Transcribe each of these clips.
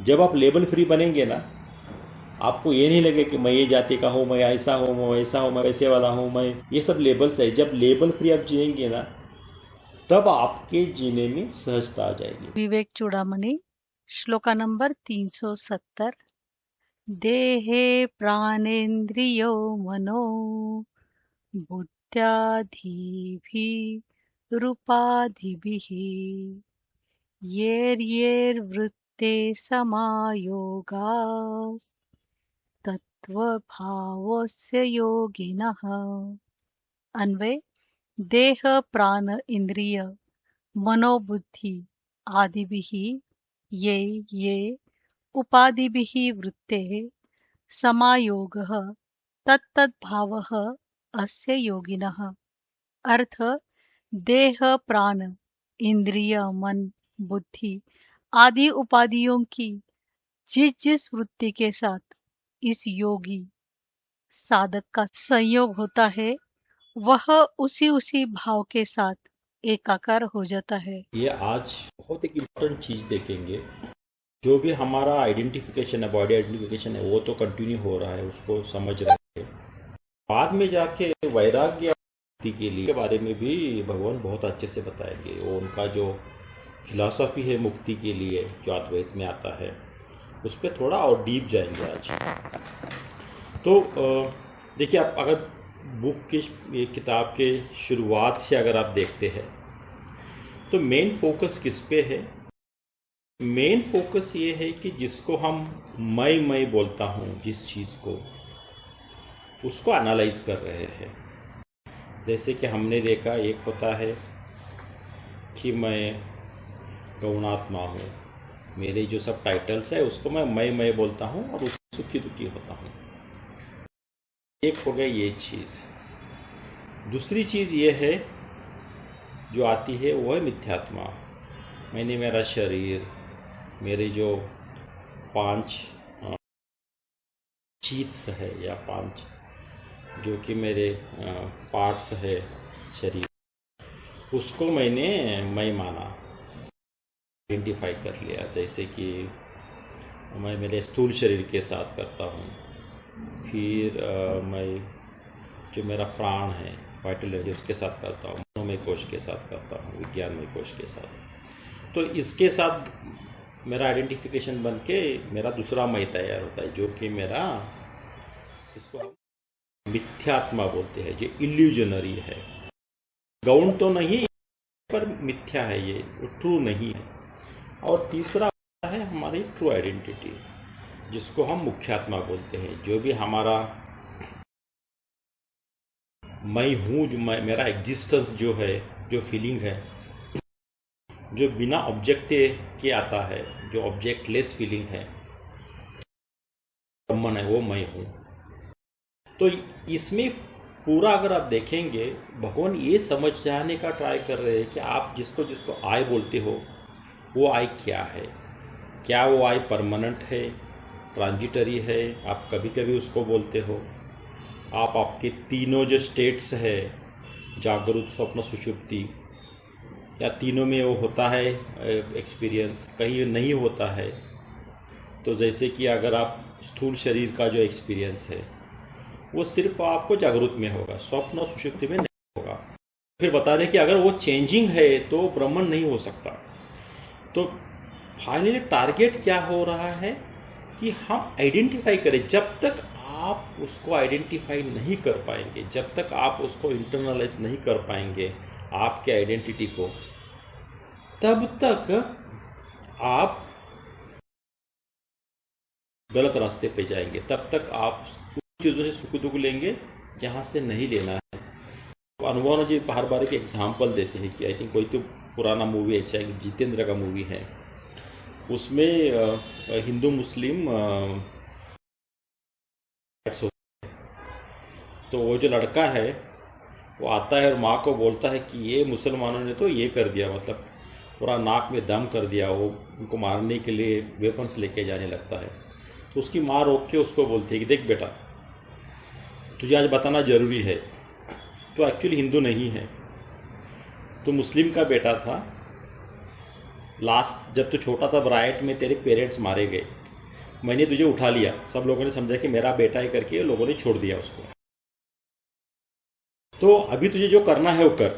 जब आप label free बनेंगे ना, आपको ये नहीं लगे कि मैं ये जाति का हूँ, मैं ऐसा हूँ, मैं वैसा हूँ, मैं वैसे वाला हूँ, मैं ये सब लेबल्स है। जब लेबल फ्री आप जिएंगे ना, तब आपके जीने में सहजता आ जाएगी। विवेक चूड़ामणि, श्लोका नंबर 370। देहे प्राणेन्द्रियो मनो बुद्ध्यादिभिरुपाधिभिः येर्येर्वृत्ते समायोगास्तत्त्वभावस्य योगिनः। अन्वय: देह प्राण इंद्रिय मनोबुद्धि आदिभिः ये ये उपाधिभिः वृत्तेः समायोगः तत्तद्भावः अस्य योगिनः। अर्थ: देह प्राण इंद्रिय मन बुद्धि आदि उपाधियों की जिस जिस वृत्ति के साथ इस योगी साधक का संयोग होता है, वह उसी उसी भाव के साथ एकाकार हो जाता है। ये आज बहुत एक इम्पोर्टेंट चीज़ देखेंगे। जो भी हमारा आइडेंटिफिकेशन है, बॉडी आइडेंटिफिकेशन है, वो तो कंटिन्यू हो रहा है, उसको समझ रहे हैं। बाद में जाके वैराग्य मुक्ति के लिए के बारे में भी भगवान बहुत अच्छे से बताएंगे। वो उनका जो फिलॉसफी है मुक्ति के लिए, जो अद्वैत में आता है, उस पर थोड़ा और डीप जाएंगे आज। तो देखिए, आप अगर बुक की ये किताब के शुरुआत से अगर आप देखते हैं, तो मेन फोकस किस पे है? मेन फोकस ये है कि जिसको हम मैं बोलता हूँ, जिस चीज़ को, उसको एनालाइज कर रहे हैं। जैसे कि हमने देखा, एक होता है कि मैं गौणात्मा हूँ, मेरे जो सब टाइटल्स है उसको मैं बोलता हूँ और उसको सुखी दुखी होता हूँ। एक हो गया ये चीज़। दूसरी चीज़ ये है जो आती है, वो है मिथ्यात्मा। मैंने मेरा शरीर, मेरे जो 5 चीत्स है या 5 जो कि मेरे पार्ट्स है शरीर, उसको मैंने मैं माना, आइडेंटिफाई कर लिया। जैसे कि मैं मेरे स्थूल शरीर के साथ करता हूँ, फिर मैं जो मेरा प्राण है, वाइटल एनर्जी, उसके साथ करता हूँ, मनोमय कोश के साथ करता हूँ, विज्ञानमय कोश के साथ। तो इसके साथ मेरा आइडेंटिफिकेशन बन के मेरा दूसरा मैं तैयार होता है, जो कि मेरा, इसको हम मिथ्यात्मा बोलते हैं, जो इल्यूजनरी है। गौण तो नहीं पर मिथ्या है, ये ट्रू नहीं है। और तीसरा है हमारी ट्रू आइडेंटिटी, जिसको हम मुख्यात्मा बोलते हैं। जो भी हमारा मैं हूँ, जो मेरा एग्जिस्टेंस जो है, जो फीलिंग है, जो बिना ऑब्जेक्ट के आता है, जो ऑब्जेक्टलेस फीलिंग है, ब्रह्मन है, वो मैं हूँ। तो इसमें पूरा अगर आप देखेंगे, भगवान ये समझ जाने का ट्राई कर रहे हैं कि आप जिसको जिसको आई बोलते हो, वो आई क्या है। क्या वो आई परमानेंट है, ट्रांजिटरी है? आप कभी कभी उसको बोलते हो। आप आपके तीनों जो स्टेट्स है, जागृत स्वप्न सुषुप्ति, या तीनों में वो होता है एक्सपीरियंस, कहीं नहीं होता है। तो जैसे कि अगर आप स्थूल शरीर का जो एक्सपीरियंस है, वो सिर्फ आपको जागृत में होगा, स्वप्न और सुषुप्ति में नहीं होगा। फिर बता दें कि अगर वो चेंजिंग है तो ब्रह्मन नहीं हो सकता। तो फाइनली टारगेट क्या हो रहा है कि हम आइडेंटिफाई करें। जब तक आप उसको आइडेंटिफाई नहीं कर पाएंगे, जब तक आप उसको इंटरनलाइज नहीं कर पाएंगे आपके आइडेंटिटी को, तब तक आप गलत रास्ते पे जाएंगे। तब तक आप चीज़ों से सुख दुख लेंगे जहाँ से नहीं लेना है। तो अनुभव जी बार बार एक एग्जाम्पल देते हैं कि आई थिंक कोई तो पुराना मूवी है, चाहे जितेंद्र का मूवी है, उसमें हिंदू मुस्लिम तो वो जो लड़का है वो आता है और माँ को बोलता है कि ये मुसलमानों ने तो ये कर दिया, मतलब पूरा नाक में दम कर दिया। वो उनको मारने के लिए वेपन्स लेके जाने लगता है। तो उसकी माँ रोक के उसको बोलती है कि देख बेटा, तुझे आज बताना ज़रूरी है, तो एक्चुअली हिंदू नहीं है, तो मुस्लिम का बेटा था, लास्ट जब तू छोटा था राइट में तेरे पेरेंट्स मारे गए, मैंने तुझे उठा लिया, सब लोगों ने समझा कि मेरा बेटा है करके लोगों ने छोड़ दिया उसको। तो अभी तुझे जो करना है वो कर,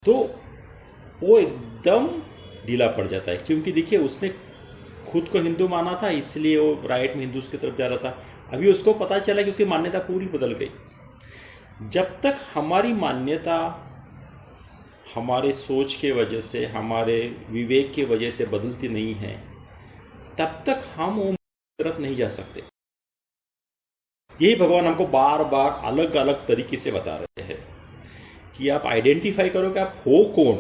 तो वो एकदम ढीला पड़ जाता है, क्योंकि देखिए उसने खुद को हिंदू माना था इसलिए वो राइट में हिंदूज की तरफ जा रहा था। अभी उसको पता चला कि उसकी मान्यता पूरी बदल गई। जब तक हमारी मान्यता हमारे सोच के वजह से, हमारे विवेक के वजह से बदलती नहीं है, तब तक हम वो तरफ नहीं जा सकते। यही भगवान हमको बार बार अलग अलग तरीके से बता रहे हैं कि आप आइडेंटिफाई करो कि आप हो कौन।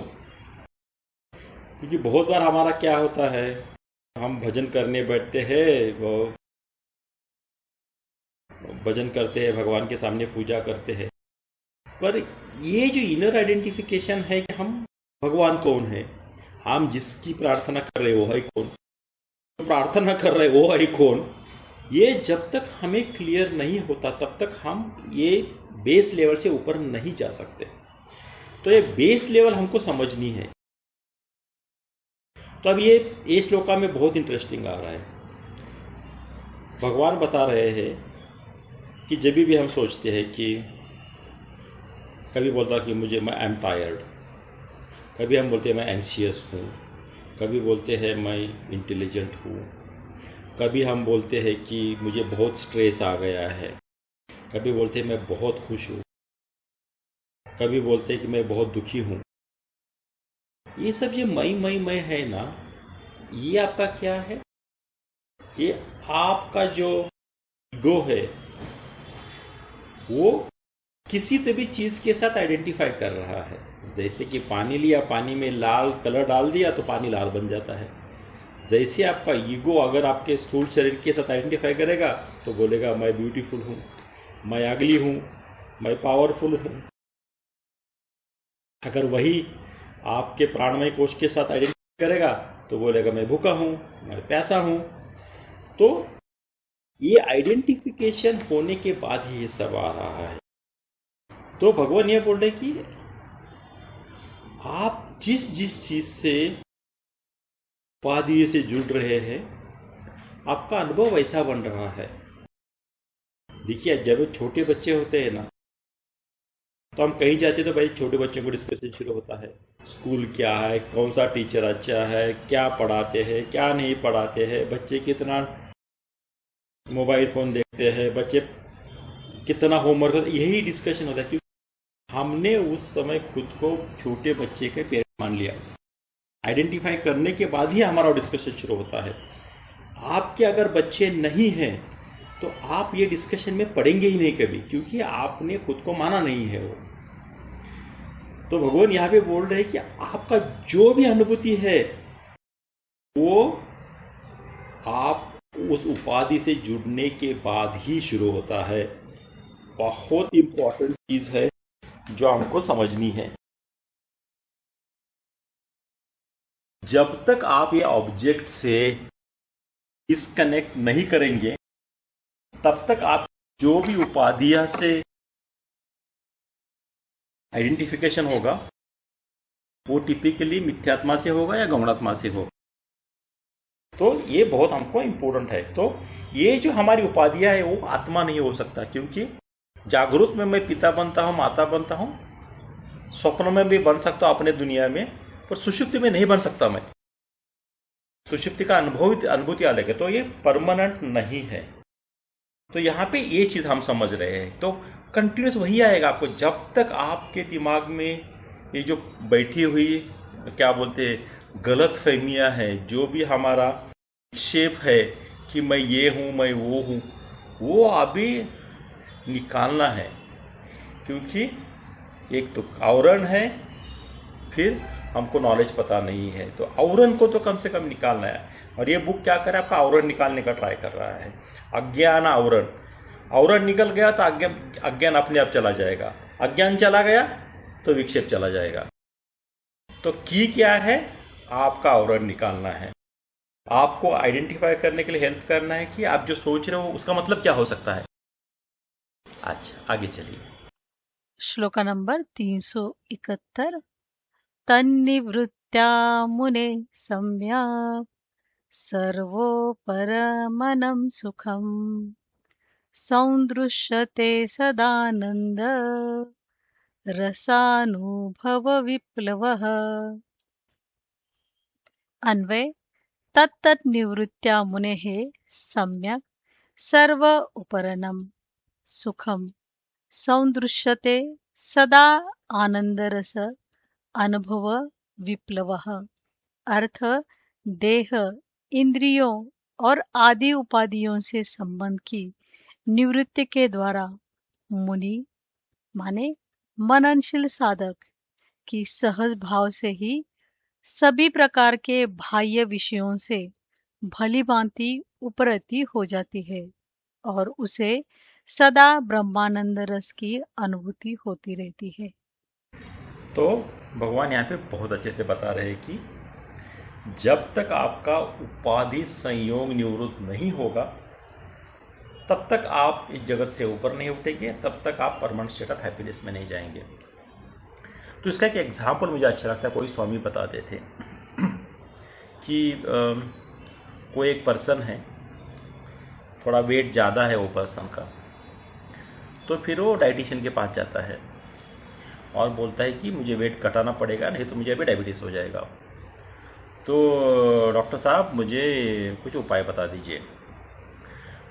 क्योंकि बहुत बार हमारा क्या होता है, हम भजन करने बैठते हैं, वो भजन करते हैं, भगवान के सामने पूजा करते हैं, पर ये जो इनर आइडेंटिफिकेशन है कि हम भगवान कौन है, हम जिसकी प्रार्थना कर रहे वो है कौन, जो प्रार्थना कर रहे वो है कौन, ये जब तक हमें क्लियर नहीं होता तब तक हम ये बेस लेवल से ऊपर नहीं जा सकते। तो ये बेस लेवल हमको समझनी है। तो अब ये श्लोका में बहुत इंटरेस्टिंग आ रहा है। भगवान बता रहे हैं कि जब भी हम सोचते हैं कि कभी बोलता कि मुझे मैं आई एम टायर्ड, कभी हम बोलते हैं मैं एंशियस हूँ, कभी बोलते हैं मैं इंटेलिजेंट हूँ, कभी हम बोलते हैं कि मुझे बहुत स्ट्रेस आ गया है, कभी बोलते हैं मैं बहुत खुश हूँ, कभी बोलते हैं कि मैं बहुत दुखी हूँ। ये सब जो मैं है ना, ये आपका क्या है, ये आपका जो ईगो है वो किसी भी चीज़ के साथ आइडेंटिफाई कर रहा है। जैसे कि पानी लिया, पानी में लाल कलर डाल दिया तो पानी लाल बन जाता है। जैसे आपका ईगो अगर आपके स्थूल शरीर के साथ आइडेंटिफाई करेगा तो बोलेगा मैं ब्यूटीफुल हूँ, मैं अगली हूँ, मैं पावरफुल हूँ। अगर वही आपके प्राणमय कोश के साथ आइडेंटिफाई करेगा तो बोलेगा मैं भूखा हूँ, मैं प्यासा हूँ। तो ये आइडेंटिफिकेशन होने के बाद ही ये सब आ रहा है। तो भगवान ये बोल रहे कि आप जिस जिस चीज से उपाधि से जुड़ रहे हैं, आपका अनुभव वैसा बन रहा है। देखिए जब छोटे बच्चे होते हैं ना, तो हम कहीं जाते तो भाई छोटे बच्चों को डिस्कशन शुरू होता है, स्कूल क्या है, कौन सा टीचर अच्छा है, क्या पढ़ाते हैं, क्या नहीं पढ़ाते हैं, बच्चे कितना मोबाइल फोन देखते हैं, बच्चे कितना होमवर्क होता है, यही डिस्कशन होता है। क्योंकि हमने उस समय खुद को छोटे बच्चे के पेरेंट मान लिया। आइडेंटिफाई करने के बाद ही हमारा डिस्कशन शुरू होता है। आपके अगर बच्चे नहीं हैं तो आप ये डिस्कशन में पढ़ेंगे ही नहीं कभी, क्योंकि आपने खुद को माना नहीं है वो। तो भगवान यहाँ पे बोल रहे हैं कि आपका जो भी अनुभूति है वो आप उस उपाधि से जुड़ने के बाद ही शुरू होता है। बहुत इंपॉर्टेंट चीज है जो हमको समझनी है। जब तक आप ये ऑब्जेक्ट से डिस्कनेक्ट नहीं करेंगे तब तक आप जो भी उपाधियां से आइडेंटिफिकेशन होगा वो टिपिकली मिथ्यात्मा से होगा या गौणात्मा से होगा। तो ये बहुत हमको इम्पोर्टेंट है। तो ये जो हमारी उपाधियां है वो आत्मा नहीं हो सकता, क्योंकि जागृत में मैं पिता बनता हूँ, माता बनता हूँ, स्वप्न में भी बन सकता हूँ अपने दुनिया में, पर सुषुप्ति में नहीं बन सकता मैं। सुषुप्ति का अनुभूति अलग है, तो ये परमानेंट नहीं है। तो यहाँ पे ये चीज़ हम समझ रहे हैं। तो कंटिन्यूस वही आएगा आपको, जब तक आपके दिमाग में ये जो बैठी हुई क्या बोलते हैं गलत फहमियाँ हैं, जो भी हमारा शेप है कि मैं ये हूँ, मैं वो हूँ, वो अभी निकालना है। क्योंकि एक तो आवरण है, फिर हमको नॉलेज पता नहीं है, तो आवरण को तो कम से कम निकालना है। और ये बुक क्या कर रहा है, आपका आवरण निकालने का ट्राई कर रहा है। अज्ञान आवरण निकल गया तो अज्ञान अपने आप चला जाएगा, अज्ञान चला गया तो विक्षेप चला जाएगा। तो की क्या है, आपका आवरण निकालना है। आपको आइडेंटिफाई करने के लिए हेल्प करना है कि आप जो सोच रहे हो उसका मतलब क्या हो सकता है। अच्छा आगे चलिए। श्लोका नंबर 371 तन्निवृत्ति निवृत्त्या मुने सम्यक् सर्वोपरमनं सुखम् सौन्दृश्यते सदानन्द रसानुभवविप्लवः। अन्वय तत्तत् निवृत्त्या मुनेः सम्यक् सर्व उपरनं सुखम सौन्दृश्यते सदा आनंदरस अनुभव विप्लवः। अर्थ देह, इंद्रियों और आदि उपाधियों से संबंध की निवृत्ति के द्वारा मुनि माने मननशील साधक की सहज भाव से ही सभी प्रकार के बाह्य विषयों से भली भांति उपरति हो जाती है और उसे सदा ब्रह्मानंद रस की अनुभूति होती रहती है। तो भगवान यहाँ पे बहुत अच्छे से बता रहे हैं कि जब तक आपका उपाधि संयोग निवृत्त नहीं होगा तब तक आप इस जगत से ऊपर नहीं उठेंगे, तब तक आप परमानेंट स्टेट ऑफ हैप्पीनेस में नहीं जाएंगे। तो इसका एक एग्जाम्पल मुझे अच्छा लगता है, कोई स्वामी बताते थे कि कोई एक पर्सन है, थोड़ा वेट ज़्यादा है वो पर्सन का, तो फिर वो डाइटिशियन के पास जाता है और बोलता है कि मुझे वेट घटाना पड़ेगा, नहीं तो मुझे अभी डायबिटीज़ हो जाएगा। तो डॉक्टर साहब मुझे कुछ उपाय बता दीजिए।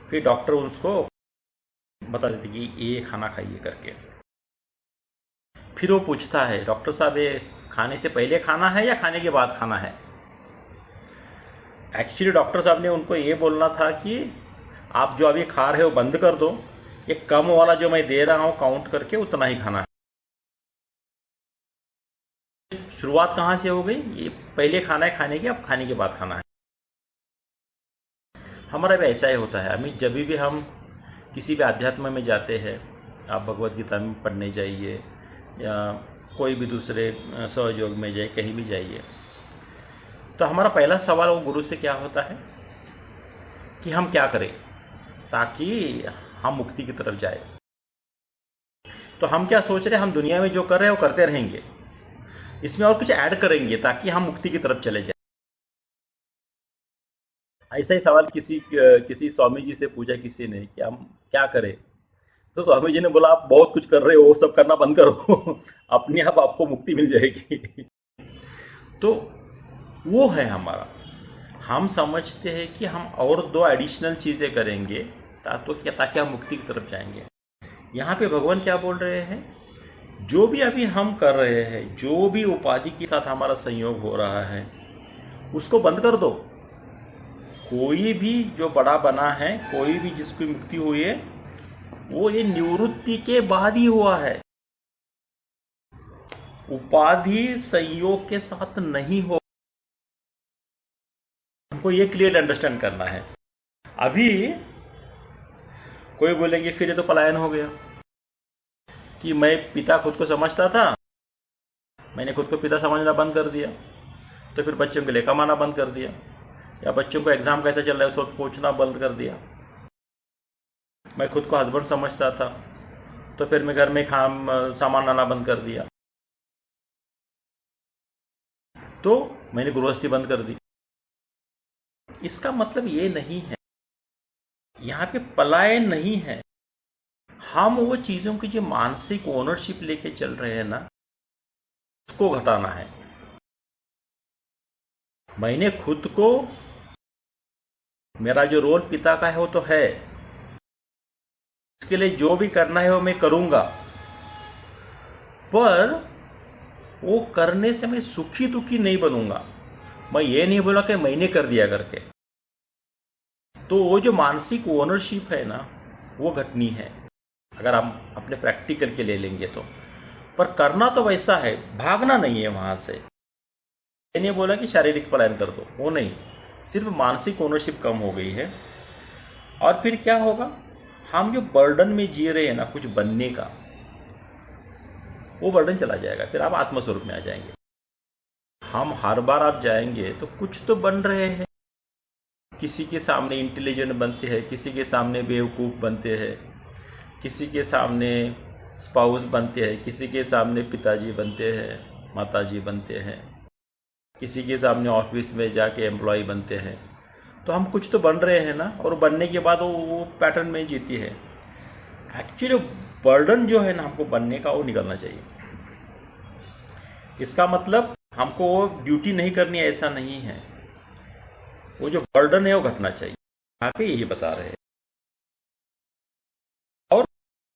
फिर डॉक्टर उसको बता देते कि ये खाना खाइए करके। फिर वो पूछता है, डॉक्टर साहब ये खाने से पहले खाना है या खाने के बाद खाना है? एक्चुअली डॉक्टर साहब ने उनको ये बोलना था कि आप जो अभी खा रहे हो बंद कर दो, ये कम वाला जो मैं दे रहा हूँ काउंट करके उतना ही खाना है। शुरुआत कहाँ से हो गई? ये पहले खाना है खाने की, अब खाने के बाद खाना है। हमारा भी ऐसा ही होता है। अभी जब भी हम किसी भी अध्यात्म में जाते हैं, आप भगवत गीता में पढ़ने जाइए या कोई भी दूसरे सहयोग में जाइए, कहीं भी जाइए, तो हमारा पहला सवाल वो गुरु से क्या होता है कि हम क्या करें ताकि हम मुक्ति की तरफ जाए। तो हम क्या सोच रहे हैं, हम दुनिया में जो कर रहे हैं वो करते रहेंगे, इसमें और कुछ ऐड करेंगे ताकि हम मुक्ति की तरफ चले जाए। ऐसा ही सवाल किसी स्वामी जी से पूछा किसी ने कि हम क्या करें, तो स्वामी जी ने बोला आप बहुत कुछ कर रहे हो, वो सब करना बंद करो अपने आप आपको मुक्ति मिल जाएगी। तो वो है हमारा, हम समझते हैं कि हम और दो एडिशनल चीज़ें करेंगे ताकि हम मुक्ति की तरफ जाएंगे। यहाँ पे भगवान क्या बोल रहे हैं, जो भी अभी हम कर रहे हैं, जो भी उपाधि के साथ हमारा संयोग हो रहा है, उसको बंद कर दो। कोई भी जो बड़ा बना है, कोई भी जिसकी मुक्ति हुई है, वो ये निवृत्ति के बाद ही हुआ है, उपाधि संयोग के साथ नहीं हो। हमको ये क्लियर अंडरस्टैंड करना है। अभी कोई बोलेंगे फिर ये तो पलायन हो गया कि मैं पिता खुद को समझता था, मैंने खुद को पिता समझना बंद कर दिया, तो फिर बच्चों के लिए कमाना बंद कर दिया, या बच्चों को एग्जाम कैसे चल रहा है उसको पूछना बंद कर दिया। मैं खुद को हस्बैंड समझता था, तो फिर मैं घर में सामान लाना बंद कर दिया, तो मैंने गृहस्थी बंद कर दी। इसका मतलब ये नहीं है, यहाँ पे पलायन नहीं है। हम वो चीजों की जो मानसिक ओनरशिप लेके चल रहे हैं ना, उसको घटाना है। मैंने खुद को, मेरा जो रोल पिता का है वो तो है, इसके लिए जो भी करना है वो मैं करूंगा, पर वो करने से मैं सुखी दुखी नहीं बनूंगा। मैं ये नहीं बोला कि मैंने कर दिया करके। तो वो जो मानसिक ओनरशिप है ना, वो घटनी है अगर हम अपने प्रैक्टिकल के ले लेंगे तो। पर करना तो वैसा है, भागना नहीं है वहां से। ये नहीं बोला कि शारीरिक पलायन कर दो, वो नहीं, सिर्फ मानसिक ओनरशिप कम हो गई है। और फिर क्या होगा, हम जो बर्डन में जी रहे हैं ना कुछ बनने का, वो बर्डन चला जाएगा, फिर आप आत्मस्वरूप में आ जाएंगे। हम हर बार आप जाएंगे तो कुछ तो बन रहे हैं, किसी के सामने इंटेलिजेंट बनते हैं, किसी के सामने बेवकूफ़ बनते हैं, किसी के सामने स्पाउस बनते हैं, किसी के सामने पिताजी बनते हैं, माताजी बनते हैं। किसी के सामने ऑफिस में जाके एम्प्लॉय बनते हैं, तो हम कुछ तो बन रहे हैं ना, और बनने के बाद वो पैटर्न में जीती है। एक्चुअली बर्डन जो है ना हमको बनने का, वो निकलना चाहिए। इसका मतलब हमको वो ड्यूटी नहीं करनी है ऐसा नहीं है, वो जो बर्डन है वो घटना चाहिए। यहाँ पे यही बता रहे हैं। और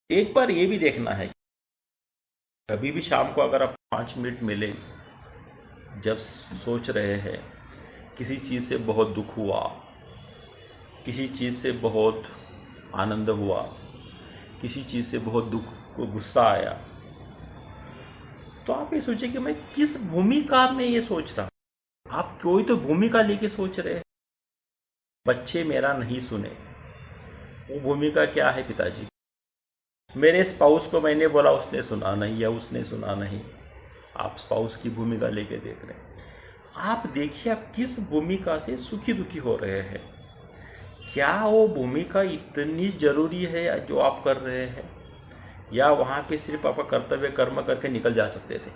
एक बार ये भी देखना है, कभी भी शाम को अगर आप 5 मिनट मिले, जब सोच रहे हैं किसी चीज़ से बहुत दुख हुआ, किसी चीज़ से बहुत आनंद हुआ, किसी चीज़ से बहुत दुख को गुस्सा आया, तो आप ये सोचिए कि मैं किस भूमिका में ये सोच रहा हूँ। आप कोई तो भूमिका लेके सोच रहे हैं। बच्चे मेरा नहीं सुने, वो भूमिका क्या है? पिताजी। मेरे स्पाउस को मैंने बोला, उसने सुना नहीं, या उसने सुना नहीं। आप स्पाउस की भूमिका लेके देख रहे हैं। आप देखिए आप किस भूमिका से सुखी दुखी हो रहे हैं। क्या वो भूमिका इतनी जरूरी है जो आप कर रहे हैं, या वहाँ पे सिर्फ आपका कर्तव्य कर्म करके निकल जा सकते थे?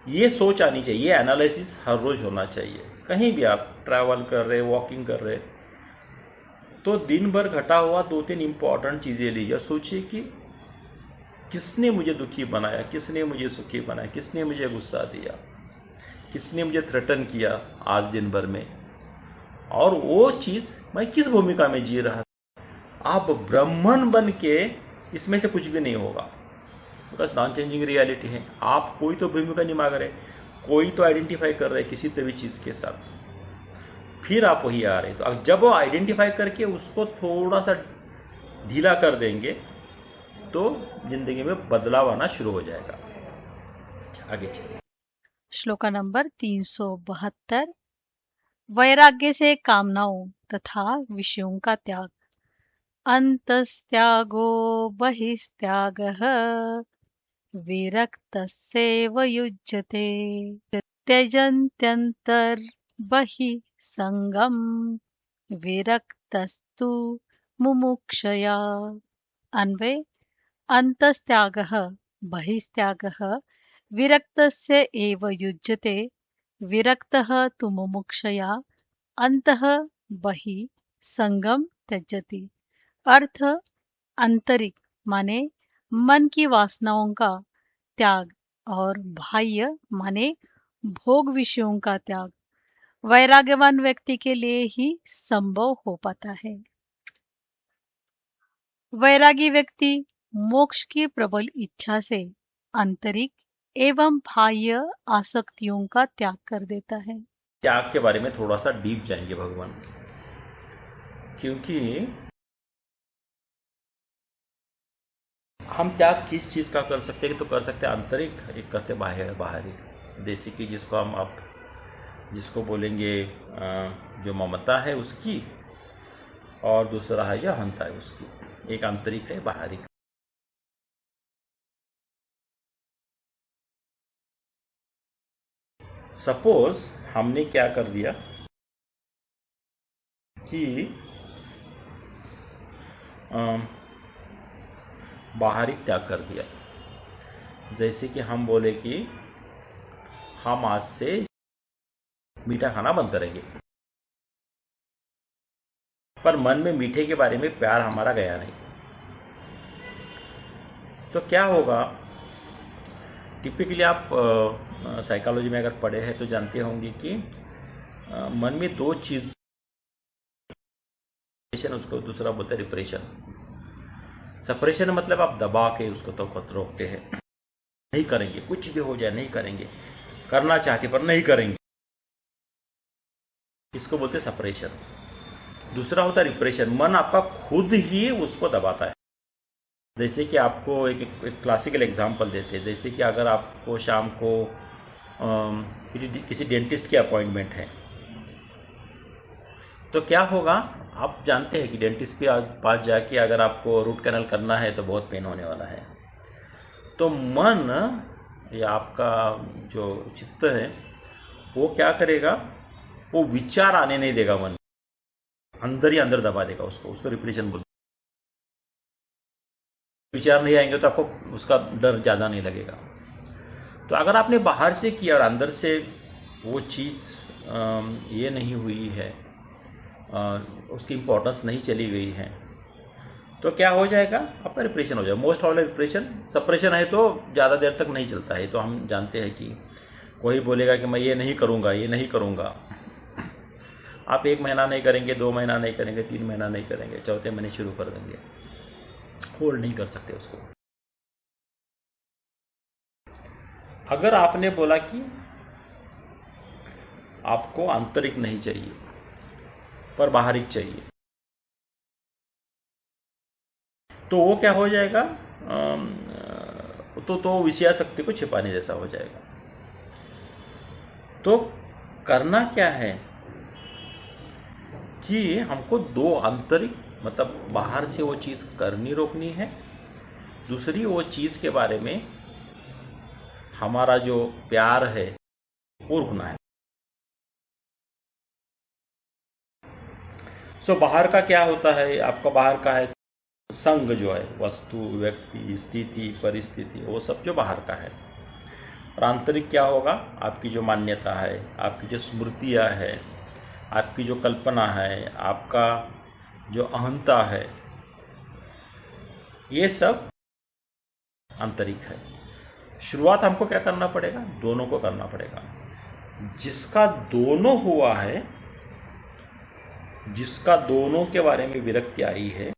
ये सोच आनी चाहिए, ये एनालिसिस हर रोज होना चाहिए। कहीं भी आप ट्रैवल कर रहे, वॉकिंग कर रहे, तो दिन भर घटा हुआ 2-3 इंपॉर्टेंट चीज़ें लीजिए। सोचिए कि किसने मुझे दुखी बनाया, किसने मुझे सुखी बनाया, किसने मुझे गुस्सा दिया, किसने मुझे थ्रेटन किया आज दिन भर में, और वो चीज़ मैं किस भूमिका में जी रहा था। आप ब्राह्मण बन के इसमें से कुछ भी नहीं होगा, बिकॉज नॉन चेंजिंग रियलिटी है। आप कोई तो भूमिका निभा रहे, कोई तो आइडेंटिफाई कर रहे किसी भी चीज़ के साथ, फिर आप वही आ रहे। तो जब वो आइडेंटिफाई करके उसको थोड़ा सा ढीला कर देंगे, तो जिंदगी में बदलाव आना शुरू हो जाएगा। आगे चलिए। श्लोका नंबर 372। वैराग्य से कामनाओं तथा विषयों का त्याग। अंतस्त्यागो बहिस्त्यागः विरक्तस्यैव युज्यते। त्यजन्त्यन्तर् बहिः संगम विरक्तस्तु मुमुक्षया। अन्वय। अंतस्त्यागः बहिस्त्यागः विरक्तस्य एव युज्यते। विरक्तः तु मुमुक्षया अंतः बहिः संगम त्यजति। अर्थ आंतरिक माने मन की वासनाओं का त्याग, और बाह्य माने भोग विषयों का त्याग वैराग्यवान व्यक्ति के लिए ही संभव हो पाता है। वैरागी व्यक्ति मोक्ष की प्रबल इच्छा से आंतरिक एवं बाह्य आसक्तियों का त्याग कर देता है। त्याग के बारे में थोड़ा सा डीप जाएंगे भगवान, क्योंकि हम त्याग किस चीज़ का कर सकते हैं? तो कर सकते हैं आंतरिक, एक करते बाह्य बाहरी। जैसे कि जिसको हम आप जिसको बोलेंगे जो ममता है उसकी, और दूसरा है जो अहंता है उसकी। एक आंतरिक है, बाहरी। सपोज हमने क्या कर दिया कि बाहरी त्याग कर दिया। जैसे कि हम बोले कि हम आज से मीठा खाना बंद करेंगे, पर मन में मीठे के बारे में प्यार हमारा गया नहीं, तो क्या होगा? टिपिकली आप साइकोलॉजी में अगर पढ़े हैं तो जानते होंगे कि मन में 2 चीज, उसको दूसरा बोलते हैं रिप्रेशन। सप्रेशन मतलब आप दबा के उसको तो रोकते हैं, नहीं करेंगे, कुछ भी हो जाए नहीं करेंगे, करना चाहते पर नहीं करेंगे, इसको बोलते हैं सप्रेशन। दूसरा होता है रिप्रेशन, मन आपका खुद ही उसको दबाता है। जैसे कि आपको एक क्लासिकल एग्जांपल देते हैं। जैसे कि अगर आपको शाम को किसी डेंटिस्ट की अपॉइंटमेंट है, तो क्या होगा? आप जानते हैं कि डेंटिस्ट के पास जाके अगर आपको रूट कैनल करना है तो बहुत पेन होने वाला है। तो मन या आपका जो चित्त है वो क्या करेगा? वो विचार आने नहीं देगा, मन अंदर ही अंदर दबा देगा उसको रिप्रेशन बोलते। विचार नहीं आएंगे तो आपको उसका डर ज़्यादा नहीं लगेगा। तो अगर आपने बाहर से किया और अंदर से वो चीज़ ये नहीं हुई है, उसकी इम्पोर्टेंस नहीं चली गई है, तो क्या हो जाएगा, आपका रिप्रेशन हो जाएगा। मोस्ट ऑफ रिप्रेशन, सप्रेशन है तो ज़्यादा देर तक नहीं चलता है। तो हम जानते हैं कि कोई बोलेगा कि मैं ये नहीं करूँगा, ये नहीं करूँगा, आप 1 महीना नहीं करेंगे, 2 महीना नहीं करेंगे, 3 महीना नहीं करेंगे, चौथे महीने शुरू कर देंगे, होल्ड नहीं कर सकते उसको। अगर आपने बोला कि आपको आंतरिक नहीं चाहिए पर बाहरिक चाहिए, तो वो क्या हो जाएगा, तो विषयासक्ति को छिपाने जैसा हो जाएगा। तो करना क्या है कि हमको 2 आंतरिक, मतलब बाहर से वो चीज़ करनी रोकनी है, दूसरी वो चीज़ के बारे में हमारा जो प्यार है वो रुकना है। सो बाहर का क्या होता है, आपका बाहर का है संग, जो है वस्तु, व्यक्ति, स्थिति, परिस्थिति, वो सब जो बाहर का है। और आंतरिक क्या होगा, आपकी जो मान्यता है, आपकी जो स्मृतियाँ है, आपकी जो कल्पना है, आपका जो अहंता है, ये सब आंतरिक है। शुरुआत हमको क्या करना पड़ेगा, दोनों को करना पड़ेगा। जिसका दोनों हुआ है, जिसका दोनों के बारे में विरक्ति आई है,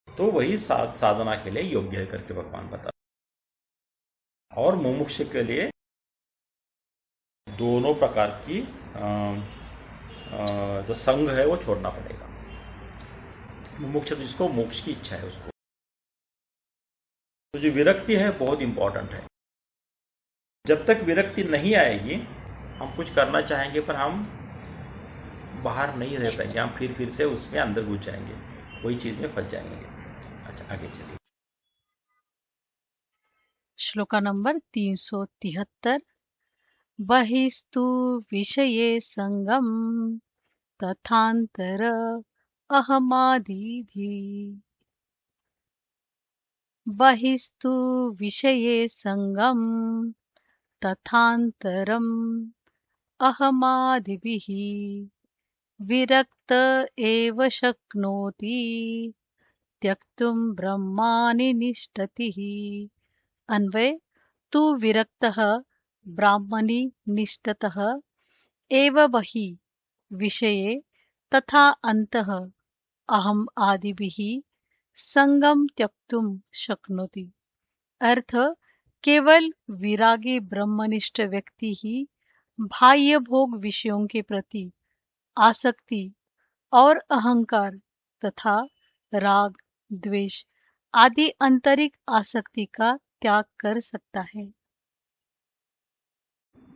तो वही साधना के लिए योग्य है करके भगवान बता। और मुमुक्ष के लिए दोनों प्रकार की जो संग है वो छोड़ना पड़ेगा। मुमुक्ष जिसको मोक्ष की इच्छा है उसको, तो जो विरक्ति है बहुत इंपॉर्टेंट है। जब तक विरक्ति नहीं आएगी, हम कुछ करना चाहेंगे पर हम बाहर नहीं रह पाएंगे, हम फिर से उसमें अंदर घुस जाएंगे, कोई चीज में फंस जाएंगे। अच्छा, आगे चलिए। श्लोका नंबर 373। बहिस्तु विषये संगम तथांतर अहमादीधि। बहिस्तु विषये संगम तथांतरम अहमादिभिः विरक्त एव शक्नोति त्यक्तुं ब्रह्माणि निष्ठतिः। अन्वय: तू विरक्तः ब्राह्मणि निष्ठतः एव बहि विषये तथा अन्तः अहम आदिभिः संगम त्यक्तुं शक्नोति। अर्थ: केवल विरागी ब्रह्मनिष्ठ व्यक्ति ही बाह्य भोग विषयों के प्रति आसक्ति और अहंकार तथा राग, द्वेष आदि आंतरिक आसक्ति का त्याग कर सकता है।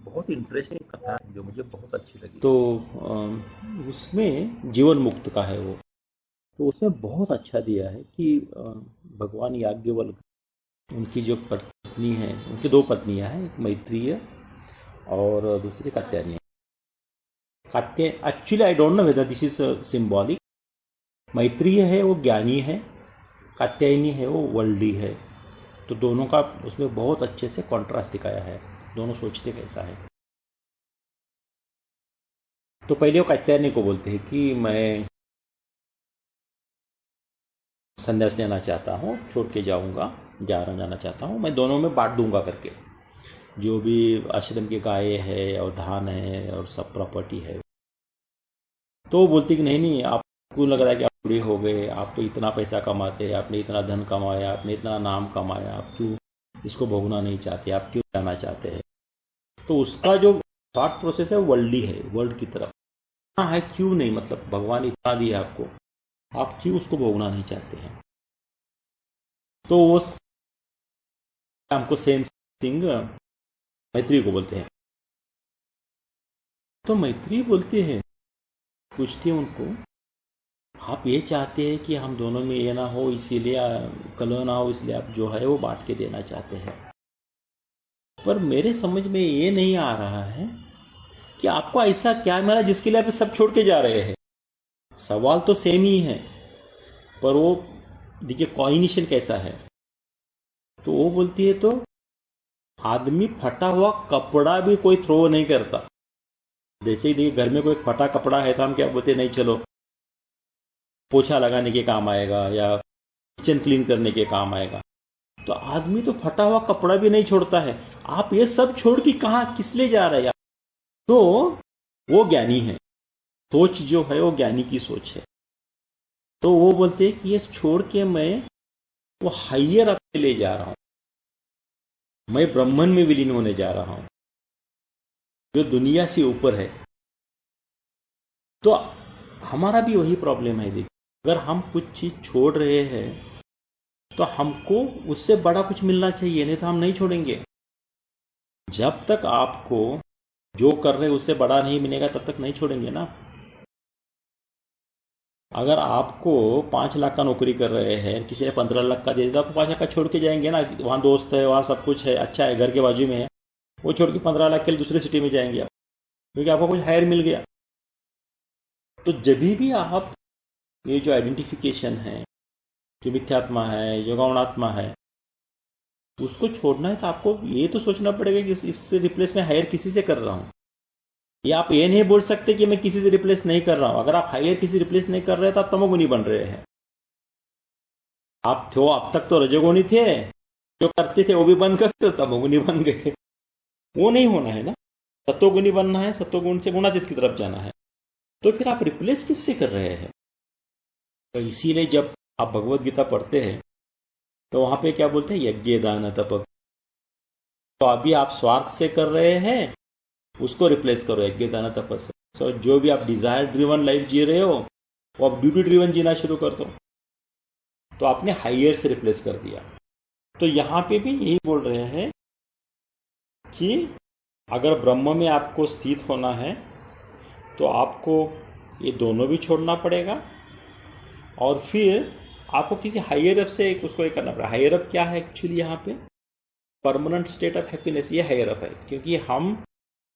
बहुत इंटरेस्टिंग कथा है जो मुझे बहुत अच्छी लगी। तो उसमें जीवन मुक्त का है वो, तो उसमें बहुत अच्छा दिया है कि भगवान याज्ञवल्क्य, उनकी जो पत्नी है, उनकी 2 पत्नियां हैं, एक मैत्रेय और दूसरी Katyayani. Actually I don't know whether this is symbolic. Maitreya है वो ज्ञानी है, कात्यायनी है वो वर्ल्डली है। तो दोनों का उसमें बहुत अच्छे से कॉन्ट्रास्ट दिखाया है, दोनों सोचते कैसा है। तो पहले वो कात्यायनी को बोलते हैं कि मैं संन्यास लेना चाहता हूँ, छोड़ के जाना चाहता हूँ, मैं दोनों में बांट दूंगा करके, जो भी आश्रम की गाय है और धान है और सब प्रॉपर्टी है। तो वो बोलती कि नहीं, आपको लग रहा है कि आप बूढ़े हो गए, आप तो इतना पैसा कमाते, आपने इतना धन कमाया, आपने इतना नाम कमाया, आप क्यों इसको भोगना नहीं चाहते, आप क्यों जाना चाहते हैं। तो उसका जो थॉट प्रोसेस है वर्ल्डली है, वर्ल्ड की तरफ है। क्यों नहीं, मतलब भगवान इतना दिया आपको, आप क्यों उसको भोगना नहीं चाहते हैं। तो वो हमको सेम थिंग मैत्री को बोलते हैं। तो मैत्री बोलते हैं, पूछती है उनको, आप ये चाहते हैं कि हम दोनों में ये ना हो, इसीलिए कलह ना हो, इसलिए आप जो है वो बांट के देना चाहते हैं। पर मेरे समझ में ये नहीं आ रहा है कि आपको ऐसा क्या मिला जिसके लिए आप सब छोड़ के जा रहे हैं। सवाल तो सेम ही है, पर वो देखिए कॉइनिशन कैसा है। तो वो बोलती है, तो आदमी फटा हुआ कपड़ा भी कोई थ्रो नहीं करता। जैसे ही देखिए घर में कोई फटा कपड़ा है तो हम क्या बोलते हैं, नहीं चलो पोछा लगाने के काम आएगा या किचन क्लीन करने के काम आएगा। तो आदमी तो फटा हुआ कपड़ा भी नहीं छोड़ता है। आप ये सब छोड़ के कहाँ किस लिए जा रहे हैं? तो वो ज्ञानी है, सोच जो है वो ज्ञानी की सोच है। तो वो बोलते हैं कि ये छोड़ के मैं वो हाइयर अप ले जा रहा हूं, मैं ब्रह्मन में विलीन होने जा रहा हूं जो दुनिया से ऊपर है। तो हमारा भी वही प्रॉब्लम है। देखिए, अगर हम कुछ चीज छोड़ रहे हैं तो हमको उससे बड़ा कुछ मिलना चाहिए, नहीं तो हम नहीं छोड़ेंगे। जब तक आपको जो कर रहे हैं उससे बड़ा नहीं मिलेगा तब तक नहीं छोड़ेंगे ना। अगर आपको 5 लाख का नौकरी कर रहे हैं, किसी ने 15 लाख का दे दिया, तो आपको 5 लाख का छोड़ के जाएंगे ना। वहाँ दोस्त है, वहाँ सब कुछ है, अच्छा है, घर के बाजू में है, वो छोड़ के 15 लाख के लिए दूसरी सिटी में जाएंगे आप, क्योंकि आपको कुछ हायर मिल गया। तो जब भी आप ये जो आइडेंटिफिकेशन है, जो मिथ्यात्मा है, जो गौणात्मा है, उसको छोड़ना है तो आपको ये तो सोचना पड़ेगा कि इससे रिप्लेस मैं हायर किसी से कर रहा हूँ। ये आप ये नहीं बोल सकते कि मैं किसी से रिप्लेस नहीं कर रहा हूं। अगर आप हायर किसी रिप्लेस नहीं कर रहे तो आप तमोगुनी बन रहे हैं। आप थे अब तक तो रजोगुनी थे, जो करते थे वो भी बंद करते तो तमोगुनी बन गए। वो नहीं होना है ना, सत्वगुनी बनना है, सत्वगुण से गुणातीत की तरफ जाना है। तो फिर आप रिप्लेस किससे कर रहे हैं? तो इसीलिए जब आप भगवत गीता पढ़ते हैं तो वहां पे क्या बोलते हैं, यज्ञ दान तप। तो अभी आप स्वार्थ से कर रहे हैं, उसको रिप्लेस करो यज्ञ दान तप से। सो जो भी आप डिजायर ड्रिवन लाइफ जी रहे हो वो आप ड्यूटी ड्रिवन जीना शुरू कर दो। तो आपने हाइयर से रिप्लेस कर दिया। तो यहां पे भी यही बोल रहे हैं कि अगर ब्रह्म में आपको स्थित होना है तो आपको ये दोनों भी छोड़ना पड़ेगा, और फिर आपको किसी हाइयर अप से उसको ये करना पड़ेगा। हाइयर अप क्या है एक्चुअली? यहाँ पे परमानेंट स्टेट ऑफ हैप्पीनेस, ये हाइयर अप है। क्योंकि हम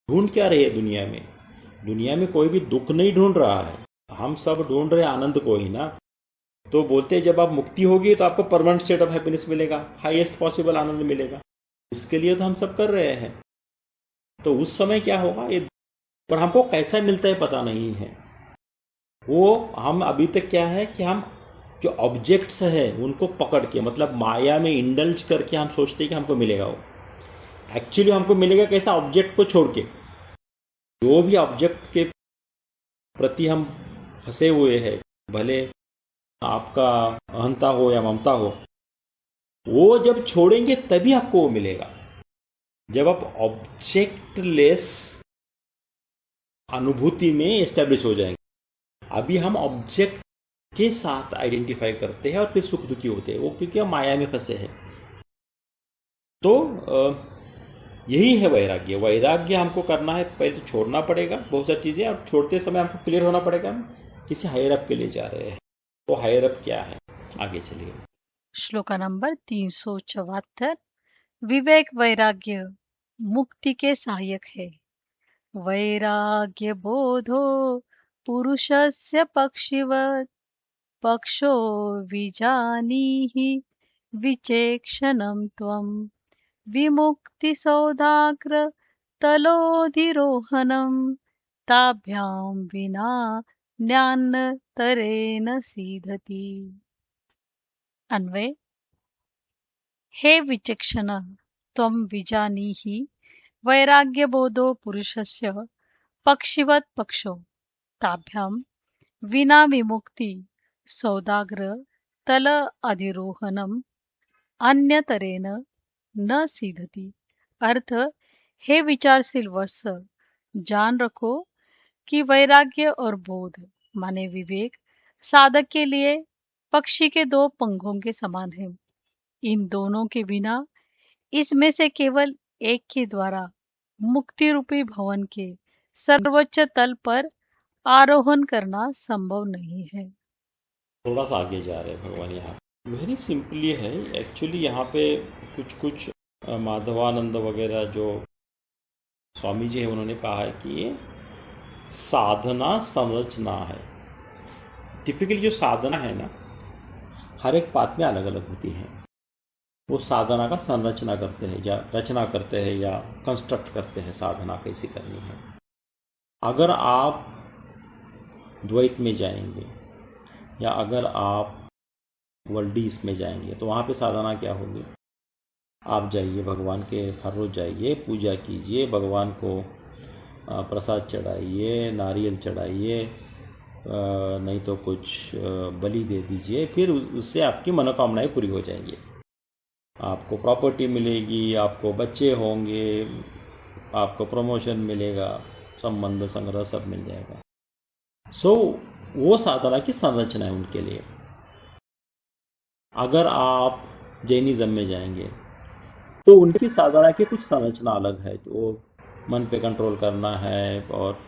ढूंढ क्या रहे हैं दुनिया में? दुनिया में कोई भी दुख नहीं ढूंढ रहा है, हम सब ढूंढ रहे हैं आनंद को ही ना। तो बोलते हैं जब आप मुक्ति होगी तो आपको परमानेंट स्टेट ऑफ हैप्पीनेस मिलेगा, हाईएस्ट पॉसिबल आनंद मिलेगा। उसके लिए तो हम सब कर रहे हैं। तो उस समय क्या होगा ये, पर हमको कैसा मिलता है पता नहीं है। वो हम अभी तक क्या है कि हम जो ऑब्जेक्ट्स है उनको पकड़ के, मतलब माया में इंडल्ज करके हम सोचते हैं कि हमको मिलेगा। वो एक्चुअली हमको मिलेगा कैसा? ऑब्जेक्ट को छोड़ के। जो भी ऑब्जेक्ट के प्रति हम फंसे हुए हैं, भले आपका अहंता हो या ममता हो, वो जब छोड़ेंगे तभी आपको वो मिलेगा। जब आप ऑब्जेक्टलेस अनुभूति में एस्टेब्लिश हो जाएंगे। अभी हम ऑब्जेक्ट के साथ आइडेंटिफाई करते हैं और फिर सुख दुखी होते हैं, वो क्योंकि हम माया में फंसे हैं। तो यही है वैराग्य। वैराग्य हमको करना है, पहले तो छोड़ना पड़ेगा बहुत सारी चीज़ें, और छोड़ते समय हमको क्लियर होना पड़ेगा हम किसी हायर अप के लिए जा रहे हैं। तो हायर अप क्या है, आगे चलिए। श्लोका नंबर 374। विवेक वैराग्य मुक्ति के सहायक है। वैराग्य बोधो पुरुषस्य पक्षिवत्, पक्षो विजानीहि विचेक्षणं त्वं, विमुक्ति सौदाग्र तलोधिरोहणं, ताभ्यां विना न्यान्नतरेण सीदति। अन्वय: हे विचक्षण, त्वं विजानीहि वैराग्यबोधो पुरुषस्य पक्षिवत् पक्षो, ताभ्यां विना विमुक्ति सौदाग्र तल अधिरोहणम अन्यतरेन न सीधती। अर्थ: हे विचारशील वत्स, जान रखो कि वैराग्य और बोध माने विवेक साधक के लिए पक्षी के 2 पंखों के समान है। इन दोनों के बिना इसमें से केवल एक के द्वारा मुक्ति रूपी भवन के सर्वोच्च तल पर आरोहण करना संभव नहीं है। थोड़ा सा आगे जा रहे हैं भगवान। यहाँ वेरी सिंपली है एक्चुअली। यहाँ पे कुछ माधवानंद वगैरह जो स्वामी जी है उन्होंने कहा है कि ये साधना समझना है। टिपिकली जो साधना है ना, हर एक पात में अलग अलग होती है। वो साधना का संरचना करते हैं या रचना करते हैं या कंस्ट्रक्ट करते हैं साधना कैसी करनी है। अगर आप द्वैत में जाएंगे या अगर आप वर्ल्डीज में जाएंगे तो वहाँ पे साधना क्या होगी? आप जाइए भगवान के हर रोज़ जाइए, पूजा कीजिए, भगवान को प्रसाद चढ़ाइए, नारियल चढ़ाइए, नहीं तो कुछ बलि दे दीजिए, फिर उससे आपकी मनोकामनाएं पूरी हो जाएंगी। आपको प्रॉपर्टी मिलेगी, आपको बच्चे होंगे, आपको प्रमोशन मिलेगा, संबंध संग्रह सब मिल जाएगा। वो साधना की संरचना है उनके लिए। अगर आप जैनिज्म में जाएंगे तो उनकी साधना की कुछ संरचना अलग है। तो वो मन पे कंट्रोल करना है और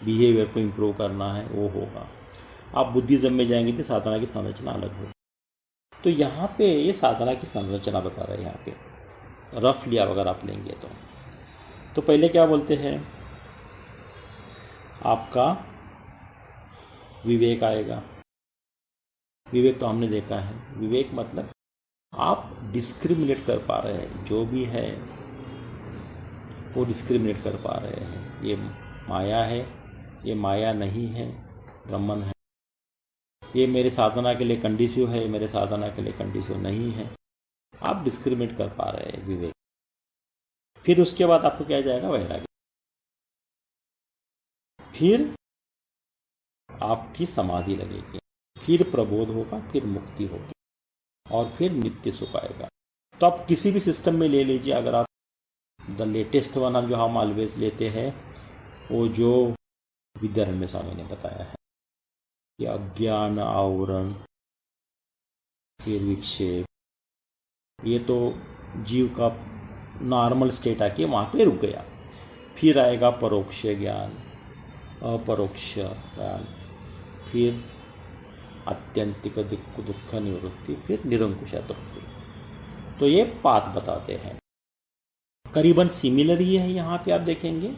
बिहेवियर को इम्प्रूव करना है, वो होगा। आप बुद्धिज्म में जाएंगे तो साधना की संरचना अलग होगी। तो यहाँ पे ये साधना की संरचना बता रहे हैं। यहाँ पे रफली अगर आप लेंगे तो पहले क्या बोलते हैं, आपका विवेक आएगा। विवेक तो हमने देखा है। विवेक मतलब आप डिस्क्रिमिनेट कर पा रहे हैं, जो भी है वो डिस्क्रिमिनेट कर पा रहे हैं। ये माया है, ये माया नहीं है, ब्रह्मन है। ये मेरे साधना के लिए कंडीसिव है, मेरे साधना के लिए कंडीसिव नहीं है। आप डिस्क्रिमिनेट कर पा रहे हैं, विवेक। फिर उसके बाद आपको क्या जाएगा? वैराग्य। फिर आपकी समाधि लगेगी, फिर प्रबोध होगा, फिर मुक्ति होगी और फिर नित्य सुख आएगा। तो आप किसी भी सिस्टम में ले लीजिए। अगर आप द लेटेस्ट वन जो हम ऑलवेज लेते हैं, वो जो विद्यारण्य स्वामी ने बताया है कि अज्ञान आवरण, फिर विक्षेप, ये तो जीव का नॉर्मल स्टेट आके वहाँ पे रुक गया। फिर आएगा परोक्ष ज्ञान, अपरोक्ष ज्ञान, फिर आत्यंतिक दुख निवृत्ति, फिर निरंकुश तृप्ति। तो ये पाथ बताते हैं। करीबन सिमिलर ही है। यहाँ पे आप देखेंगे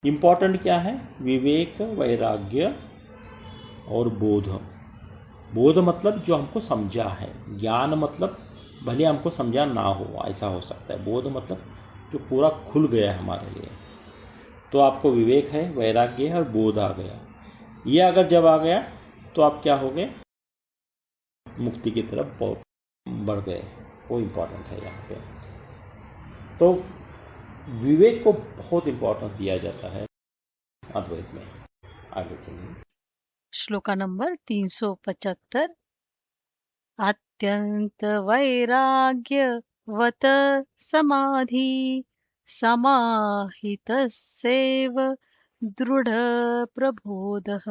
इम्पॉर्टेंट क्या है? विवेक, वैराग्य और बोध। बोध मतलब जो हमको समझा है। ज्ञान मतलब भले हमको समझा ना हो, ऐसा हो सकता है। बोध मतलब जो पूरा खुल गया है हमारे लिए। तो आपको विवेक है, वैराग्य है और बोध आ गया। ये अगर जब आ गया तो आप क्या हो गए? मुक्ति की तरफ बढ़ गए। वो इम्पोर्टेंट है यहाँ पे। तो विवेक को बहुत इम्पोर्टेंस दिया जाता है अद्वैत में। आगे चलिए। श्लोका नंबर 375। अत्यंत वैराग्यवत समाधि समाहितस्यैव दृढ़ प्रबोधः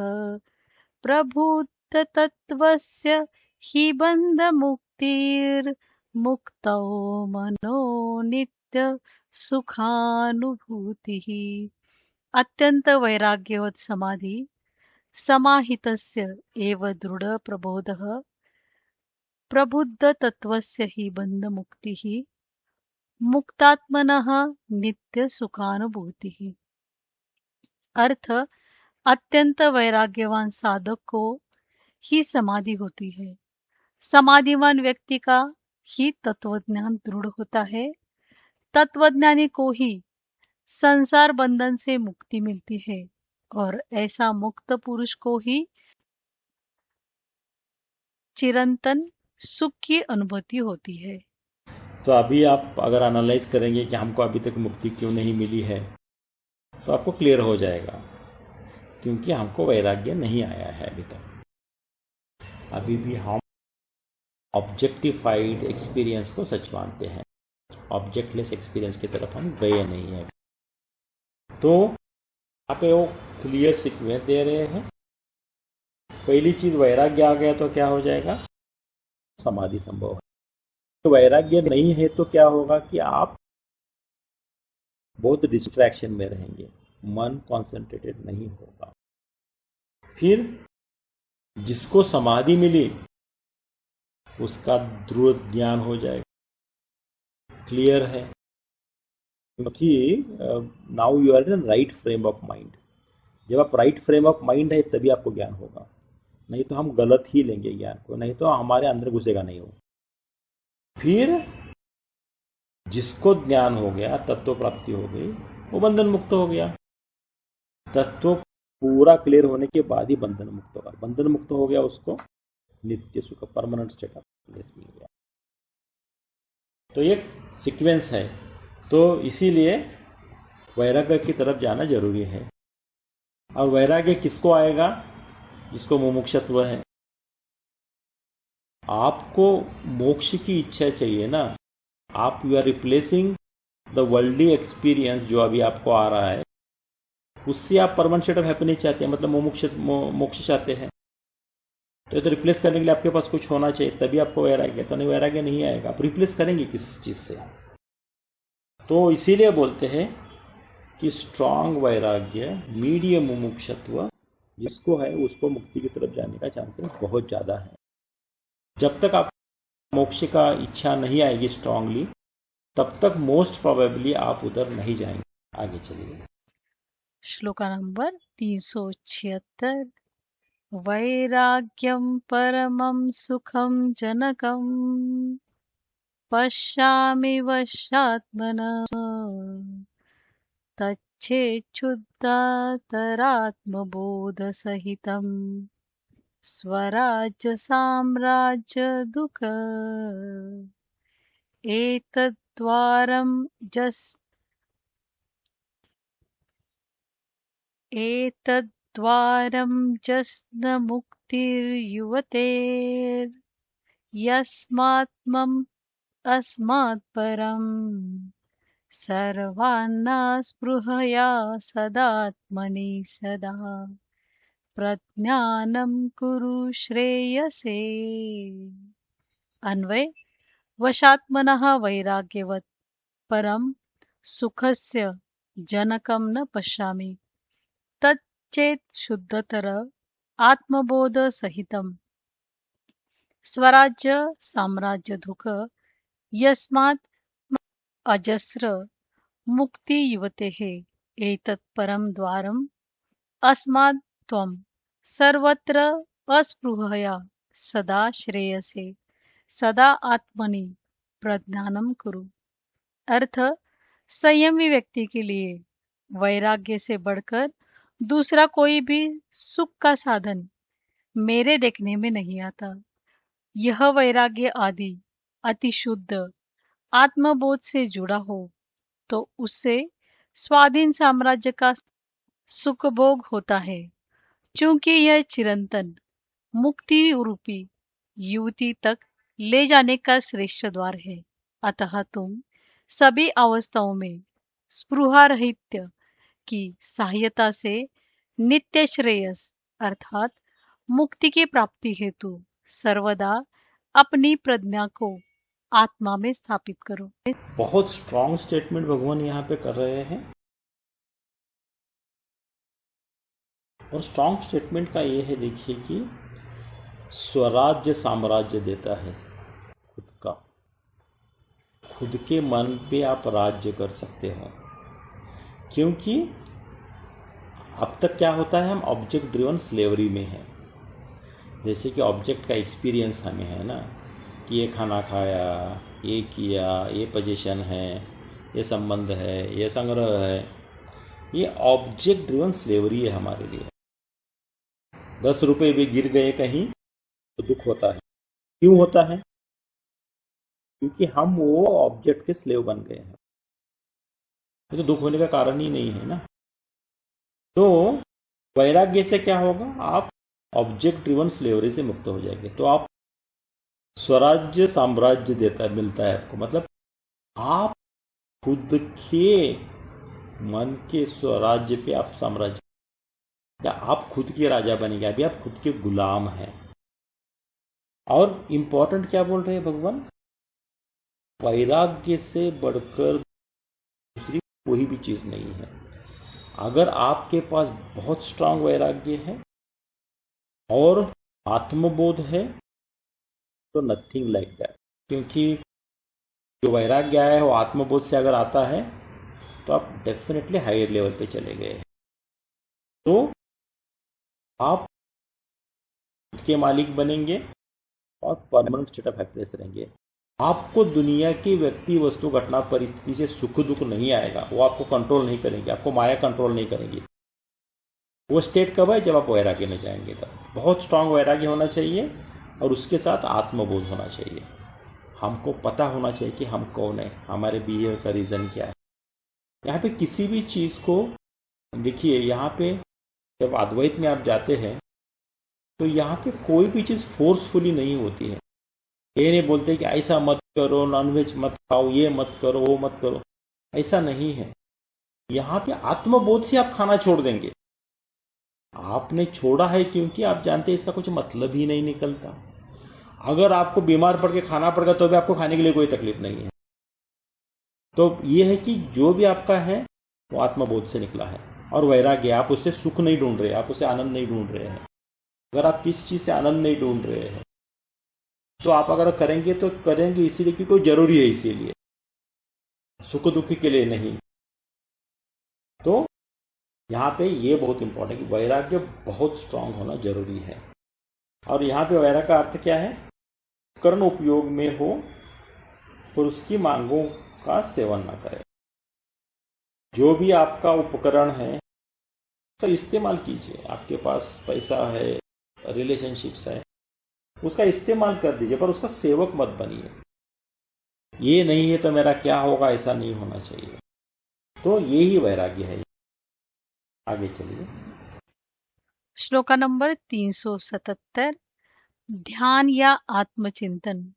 प्रबुद्धतत्त्वस्य हि बन्धमुक्तिर्मुक्तौ मनो नित्य सुखानुभूतिः। अत्यंत वैराग्यवत समाधि समाहितस्य एव दृढ़ प्रबोधः प्रबुद्धतत्त्वस्य हि बन्धमुक्तिः मुक्तात्मनः नित्य सुखानुभूतिः। अर्थ, अत्यंत वैराग्यवान साधक को ही समाधि होती है। समाधिवान व्यक्ति का ही तत्वज्ञान दृढ़ होता है। तत्वज्ञानी को ही संसार बंधन से मुक्ति मिलती है और ऐसा मुक्त पुरुष को ही चिरंतन सुख की अनुभूति होती है। तो अभी आप अगर एनालाइज करेंगे कि हमको अभी तक मुक्ति क्यों नहीं मिली है, तो आपको क्लियर हो जाएगा। क्योंकि हमको वैराग्य नहीं आया है अभी तक। अभी भी हम ऑब्जेक्टिफाइड एक्सपीरियंस को सच मानते हैं, ऑब्जेक्टलेस एक्सपीरियंस की तरफ हम गए नहीं हैं। तो यहाँ पे वो क्लियर सीक्वेंस दे रहे हैं। पहली चीज वैराग्य आ गया तो क्या हो जाएगा? समाधि संभव है। तो वैराग्य नहीं है तो क्या होगा कि आप बहुत डिस्ट्रैक्शन में रहेंगे, मन कॉन्सेंट्रेटेड नहीं होगा। फिर जिसको समाधि मिली उसका दृढ़ ज्ञान हो जाएगा, क्लियर है। क्योंकि now you are in right frame of mind. जब आप राइट फ्रेम ऑफ माइंड है तभी आपको ज्ञान होगा, नहीं तो हम गलत ही लेंगे ज्ञान को, नहीं तो हमारे अंदर घुसेगा नहीं हो। फिर जिसको ज्ञान हो गया, तत्व प्राप्ति हो गई, वो बंधन मुक्त हो गया। तत्व पूरा क्लियर होने के बाद ही बंधन मुक्त होगा। बंधन मुक्त हो गया, उसको नित्य सुख, परमानेंट स्टेट ऑफ ब्लिस मिल गया। तो एक सीक्वेंस है। तो इसीलिए वैराग्य की तरफ जाना जरूरी है। और वैराग्य किसको आएगा? जिसको मुमुक्षत्व है। आपको मोक्ष की इच्छा चाहिए ना। आप you are replacing the worldly experience जो अभी आपको आ रहा है, उससे आप परमानेंट स्टेट ऑफ हैप्पीनेस चाहते हैं, मतलब मोक्ष चाहते हैं। तो ये तो रिप्लेस करने के लिए आपके पास कुछ होना चाहिए, तभी आपको वैराग्य। तो नहीं, वैराग्य नहीं आएगा। आप रिप्लेस करेंगे किस चीज़ से? तो इसीलिए बोलते हैं कि स्ट्रांग वैराग्य, मीडियम मुमुक्षत्व जिसको है, उसको मुक्ति की तरफ जाने का चांसेस बहुत ज़्यादा है। जब तक आप मोक्ष का इच्छा नहीं आएगी स्ट्रांगली, तब तक मोस्ट प्रोबेबली आप उधर नहीं जाएंगे। आगे चलिए। श्लोका नंबर 376। वैराग्यं परमं सुखं जनकं पश्यामि वशात्मनः तच्छेच्छुद्धातरात्मबोधसहितं स्वराज्य साम्राज्य दुःख एतद्द्वारं जस्नमुक्तिर्युवतेर्यस्मात्मम् अस्मात् परम् सर्वान्ना स्पृहया सदात्मनि सदा प्रज्ञानं कुरु श्रेयसे। अन्वय: वशात्मनः वैराग्यवत् परं सुखस्य जनकं न पश्यामि तच्चेत् शुद्धतर आत्मबोध सहितं स्वराज्य साम्राज्य दुःख यस्मात् अजस्र मुक्ति युवतेः एतत् परं द्वारम् अस्मात् त्वं सर्वत्र अस्पृहया सदा श्रेयसे सदा आत्मनि प्रज्ञानम कुरु। अर्थ: संयमी व्यक्ति के लिए वैराग्य से बढ़कर दूसरा कोई भी सुख का साधन मेरे देखने में नहीं आता। यह वैराग्य आदि अति शुद्ध आत्मबोध से जुड़ा हो तो उससे स्वाधीन साम्राज्य का सुख भोग होता है, क्योंकि यह चिरंतन मुक्ति रूपी युवती तक ले जाने का श्रेष्ठ द्वार है। अतः तुम सभी अवस्थाओं में स्पृहा रहित्य की सहायता से नित्य श्रेयस अर्थात मुक्ति की प्राप्ति हेतु सर्वदा अपनी प्रज्ञा को आत्मा में स्थापित करो। बहुत स्ट्रांग स्टेटमेंट भगवान यहाँ पे कर रहे हैं। और स्ट्रांग स्टेटमेंट का ये है, देखिए कि स्वराज्य साम्राज्य देता है खुद का। खुद के मन पे आप राज्य कर सकते हो, क्योंकि अब तक क्या होता है, हम ऑब्जेक्ट ड्रिवन स्लेवरी में हैं। जैसे कि ऑब्जेक्ट का एक्सपीरियंस हमें है ना, कि ये खाना खाया, ये किया, ये पोजीशन है, ये संबंध है, ये संग्रह है। ये ऑब्जेक्ट ड्रिवन स्लेवरी है हमारे लिए। 10 रुपये भी गिर गए कहीं तो दुख होता है। क्यों होता है? क्योंकि हम वो ऑब्जेक्ट के स्लेव बन गए हैं। ये तो दुख होने का कारण ही नहीं है ना। तो वैराग्य से क्या होगा, आप ऑब्जेक्ट ड्रिवन स्लेवरी से मुक्त हो जाएंगे। तो आप स्वराज्य साम्राज्य मिलता है आपको। मतलब आप खुद के मन के स्वराज्य पे आप साम्राज्य, या आप खुद के राजा बनेंगे। अभी आप खुद के गुलाम हैं। और इंपॉर्टेंट क्या बोल रहे हैं भगवान, वैराग्य से बढ़कर दूसरी कोई भी चीज नहीं है। अगर आपके पास बहुत स्ट्रांग वैराग्य है और आत्मबोध है तो नथिंग लाइक दैट। क्योंकि जो वैराग्य आया है वो आत्मबोध से अगर आता है तो आप डेफिनेटली हायर लेवल पे चले गए। तो आप खुद के मालिक बनेंगे और परमानेंट स्टेट ऑफ हैप्पीनेस रहेंगे। आपको दुनिया की व्यक्ति वस्तु घटना परिस्थिति से सुख दुख नहीं आएगा, वो आपको कंट्रोल नहीं करेंगे, आपको माया कंट्रोल नहीं करेंगी। वो स्टेट कब है? जब आप वैराग्य में जाएंगे तब। बहुत स्ट्रांग वैराग्य होना चाहिए और उसके साथ आत्मबोध होना चाहिए। हमको पता होना चाहिए कि हम कौन है, हमारे बिहेवियर का रीज़न क्या है। यहाँ पे किसी भी चीज़ को देखिए, यहाँ पे जब अद्वैत में आप जाते हैं तो यहाँ पे कोई भी चीज़ फोर्सफुली नहीं होती है। ये नहीं बोलते कि ऐसा मत करो, नॉनवेज मत खाओ, ये मत करो, वो मत करो, ऐसा नहीं है। यहाँ पे आत्मबोध से आप खाना छोड़ देंगे। आपने छोड़ा है क्योंकि आप जानते हैं इसका कुछ मतलब ही नहीं निकलता। अगर आपको बीमार पड़ के खाना पड़ेगा तो भी आपको खाने के लिए कोई तकलीफ नहीं है। तो ये है कि जो भी आपका है वो आत्मबोध से निकला है और वैराग्य। आप उससे सुख नहीं ढूंढ रहे, आप उससे आनंद नहीं ढूंढ रहे हैं। अगर आप किसी चीज़ से आनंद नहीं ढूंढ रहे हैं तो आप अगर करेंगे तो करेंगे इसीलिए कि कोई जरूरी है, इसीलिए सुख दुख के लिए नहीं। तो यहाँ पे ये बहुत इंपॉर्टेंट है कि वैराग्य बहुत स्ट्रांग होना जरूरी है। और यहाँ पे वैराग्य का अर्थ क्या है? उपकरण उपयोग में हो पर उसकी मांगों का सेवन ना करें। जो भी आपका उपकरण है उसका इस्तेमाल कीजिए। आपके पास पैसा है, रिलेशनशिप्स है, उसका इस्तेमाल कर दीजिए, पर उसका सेवक मत बनिए। ये नहीं है तो मेरा क्या होगा, ऐसा नहीं होना चाहिए। तो ये ही वैराग्य है। आगे चलिए। श्लोका नंबर 377। ध्यान या आत्मचिंतन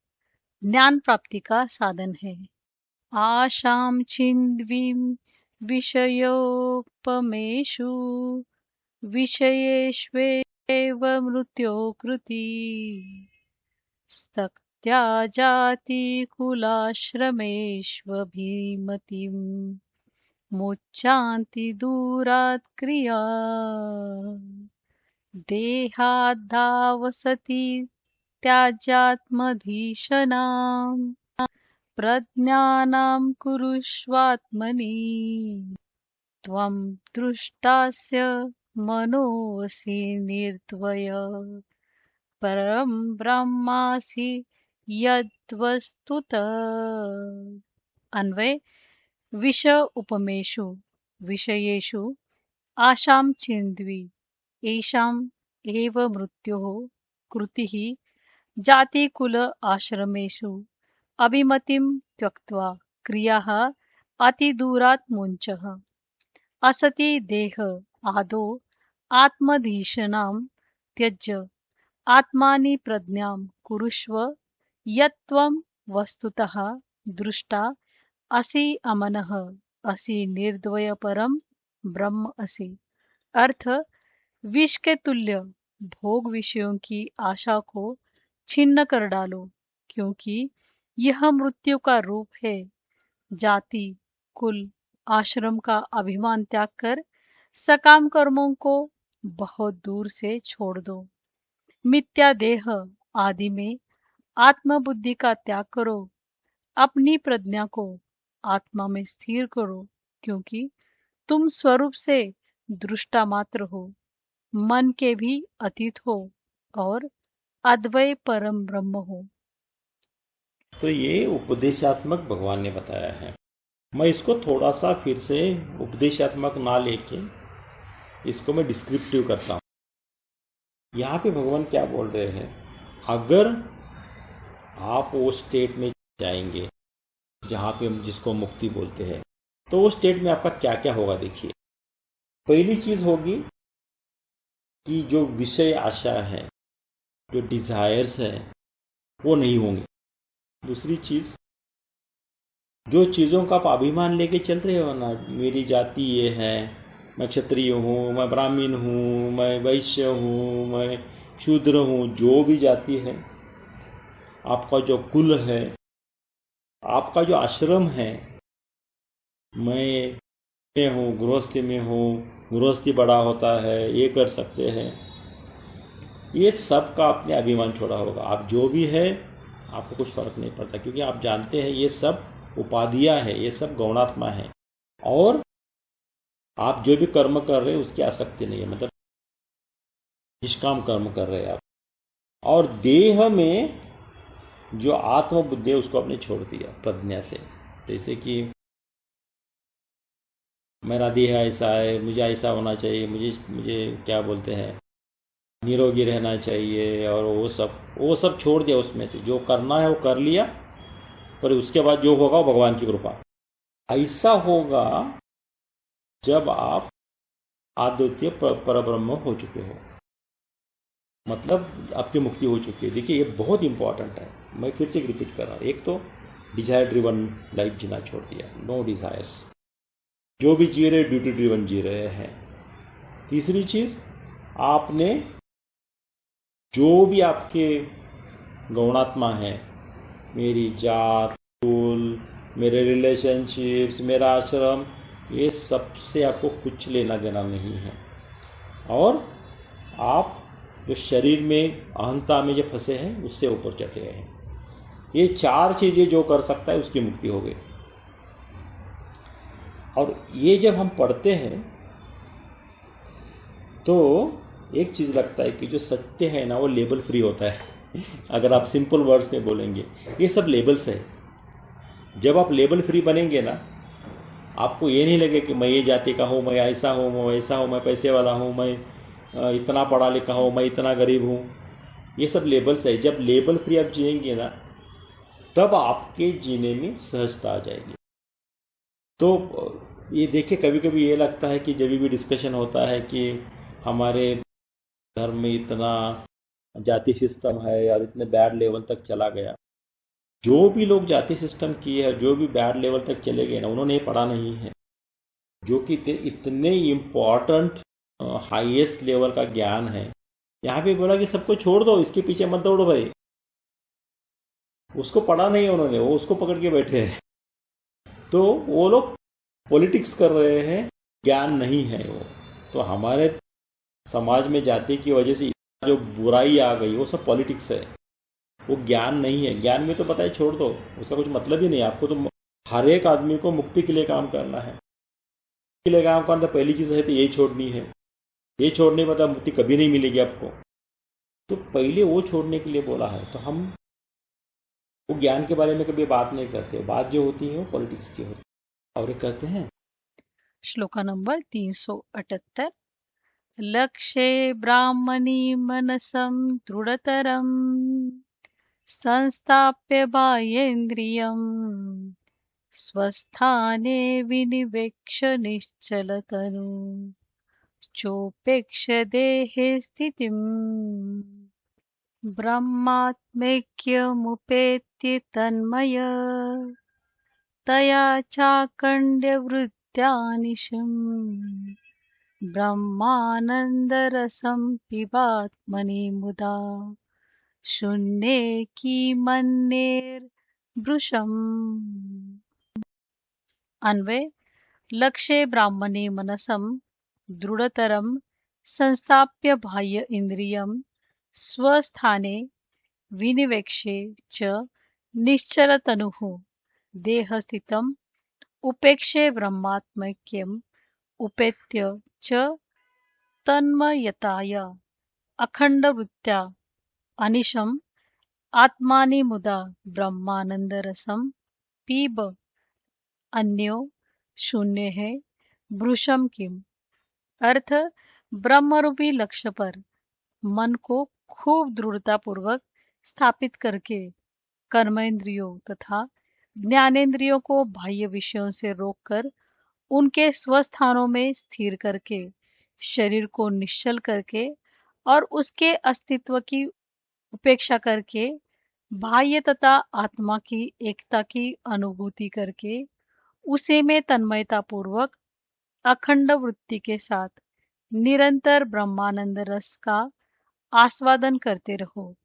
ज्ञान प्राप्ति का साधन है। आशाम छिन्द्वीम विषयोपमेषु विषयेष्वेव मृत्योकृति स्तक्त्या जाति कुलाश्रमेष्वभिमतिम् मुच्चान्ति दूरात् क्रिया देहाद्धावसति त्याज्यात्मधीशनाम् प्रज्ञानां कुरुष्वात्मनि त्वं दृष्टास्य मनोऽसि निर्द्वय परं ब्रह्मासि यद्वस्तुतः। अन्वय। विषय उपमेषु विषयेषु आशां छिन्द्वी येषाम् एव मृत्योः कृतिः जातिकुल आश्रमेषु अभिमतिं त्यक्त्वा क्रियाः अतिदूरात् मुञ्चः। असति देह आदौ आत्मधीशनां त्यज्य आत्मानि प्रज्ञां कुरुष्व यत्त्वं वस्तुतः दृष्टा असि अमनः असि निर्द्वय परम ब्रह्म असि। अर्थ। विष के तुल्य भोग विषयों की आशा को छिन्न कर डालो, क्योंकि यह मृत्यु का रूप है। जाति कुल आश्रम का अभिमान त्याग कर सकाम कर्मों को बहुत दूर से छोड़ दो। मिथ्या देह आदि में आत्मबुद्धि का त्याग करो। अपनी प्रज्ञा को आत्मा में स्थिर करो, क्योंकि तुम स्वरूप से दृष्टा मात्र हो, मन के भी अतीत हो और अद्वय परम ब्रह्म हो। तो ये उपदेशात्मक भगवान ने बताया है। मैं इसको थोड़ा सा फिर से उपदेशात्मक ना लेके इसको मैं डिस्क्रिप्टिव करता हूँ। यहाँ पे भगवान क्या बोल रहे हैं? अगर आप वो स्टेट में जाएंगे जहाँ पे हम जिसको मुक्ति बोलते हैं, तो वो स्टेट में आपका क्या क्या होगा देखिए। पहली चीज़ होगी कि जो विषय आशा है, जो डिज़ायर्स है, वो नहीं होंगे। दूसरी चीज़, जो चीज़ों का आप अभिमान लेके चल रहे हो ना, मेरी जाति ये है, मैं क्षत्रिय हूँ, मैं ब्राह्मण हूँ, मैं वैश्य हूँ, मैं शूद्र हूँ, जो भी जाति है, आपका जो कुल है, आपका जो आश्रम है, मैं हूँ गृहस्थी में हूँ, गृहस्थी बड़ा होता है, ये कर सकते हैं, ये सब का आपने अभिमान छोड़ा होगा। आप जो भी है आपको कुछ फर्क नहीं पड़ता, क्योंकि आप जानते हैं ये सब उपाधियाँ है, ये सब गौणात्मा है। और आप जो भी कर्म कर रहे हैं उसकी आसक्ति नहीं है, मतलब निष्काम कर्म कर रहे हैं आप। और देह में जो आत्मबुद्धि है उसको आपने छोड़ दिया प्रज्ञा से। जैसे कि मेरा देह ऐसा है, मुझे ऐसा होना चाहिए, मुझे मुझे क्या बोलते हैं, निरोगी रहना चाहिए, और वो सब छोड़ दिया। उसमें से जो करना है वो कर लिया, पर उसके बाद जो होगा वो भगवान की कृपा। ऐसा होगा जब आप अद्वितीय परब्रह्म हो चुके हो, मतलब आपकी मुक्ति हो चुकी है। देखिए ये बहुत इंपॉर्टेंट है, मैं फिर से रिपीट कर रहा हूँ। एक तो डिजायर ड्रिवन लाइफ जीना छोड़ दिया, नो डिजायर्स, जो भी जी रहे ड्यूटी ड्रिवन जी रहे हैं। तीसरी चीज, आपने जो भी आपके गौणात्मा है, मेरी जात, कुल, मेरे रिलेशनशिप्स, मेरा आश्रम, ये सबसे आपको कुछ लेना देना नहीं है। और आप जो शरीर में अहंता में जो फंसे हैं उससे ऊपर चढ़े हैं। ये चार चीज़ें जो कर सकता है उसकी मुक्ति हो गई। और ये जब हम पढ़ते हैं तो एक चीज़ लगता है कि जो सत्य है ना वो लेबल फ्री होता है। अगर आप सिंपल वर्ड्स में बोलेंगे, ये सब लेबल्स है। जब आप लेबल फ्री बनेंगे ना, आपको ये नहीं लगे कि मैं ये जाति का हूँ, मैं ऐसा हूँ, मैं वैसा हूँ, मैं पैसे वाला हूँ, मैं इतना पढ़ा लिखा हूँ, मैं इतना गरीब हूँ। ये सब लेबल्स है। जब लेबल फ्री आप जिएंगे ना, तब आपके जीने में सहजता आ जाएगी। तो ये देखिए, कभी कभी ये लगता है कि जब भी डिस्कशन होता है कि हमारे धर्म में इतना जाति सिस्टम है यार, इतने बैड लेवल तक चला गया। जो भी लोग जाति सिस्टम किए हैं, जो भी बैड लेवल तक चले गए ना, उन्होंने ये पढ़ा नहीं है। जो कि इतने इम्पॉर्टेंट हाईएस्ट लेवल का ज्ञान है, यहाँ पे बोला कि सबको छोड़ दो, इसके पीछे मत दौड़ो भाई। उसको पढ़ा नहीं है उन्होंने, वो उसको पकड़ के बैठे हैं। तो वो लोग पॉलिटिक्स कर रहे हैं, ज्ञान नहीं है वो। तो हमारे समाज में जाति की वजह से जो बुराई आ गई वो सब पॉलिटिक्स है, वो ज्ञान नहीं है। ज्ञान में तो बताए छोड़ दो, उसका कुछ मतलब ही नहीं। आपको तो हर एक आदमी को मुक्ति के लिए काम करना है। मुक्ति के लिए काम करना, पहली चीज़ है तो ये छोड़नी है। ये छोड़ने के बाद मुक्ति कभी नहीं मिलेगी आपको। तो पहले वो छोड़ने के लिए बोला है। तो हम वो ज्ञान के बारे में कभी बात नहीं करते, बात जो होती है वो पॉलिटिक्स की होती है। और ये कहते हैं श्लोका नंबर 378। लक्ष्ये ब्राह्मणी मनसं दृढ़तरं संस्थाप्य बाह्येन्द्रियं स्वस्थाने विनिवेक्ष निश्चलतनु चोपेक्ष देहे स्थितिम् ब्रह्मात्मैक्यमुपेत्य तन्मय तया चाकण्ड्यवृत्त्यानिशम् ब्रह्मानन्दरसं पिबात्मनि मुदा शून्ये किमन्येर्भृशम्। अन्वय। लक्ष्ये ब्राह्मणे मनसं दृढ़तरं संस्थाप्य बाह्य इंद्रियं स्वस्थाने विनिवेक्ष्य च निश्चलतनुः देहस्थितम् उपेक्ष्य ब्रह्मात्मैक्यम् उपेत्य च तन्मयताया अखण्डवृत्त्या अनिशम् आत्मानि मुदा ब्रह्मानंदरसं पीब अन्यो शून्य है भृशम किम। अर्थ, ब्रह्मरूपी लक्ष्य पर मन को खूब दृढ़ता पूर्वक स्थापित करके कर्मेंद्रियों तथा ज्ञानेंद्रियों को बाह्य विषयों से रोककर उनके स्वस्थानों में स्थिर करके शरीर को निश्चल करके और उसके अस्तित्व की उपेक्षा करके बाह्य तथा आत्मा की एकता की अनुभूति करके उसे में तन्मयता पूर्वक अखंड वृत्ति के साथ निरंतर ब्रह्मानंद रस का आस्वादन करते रहो।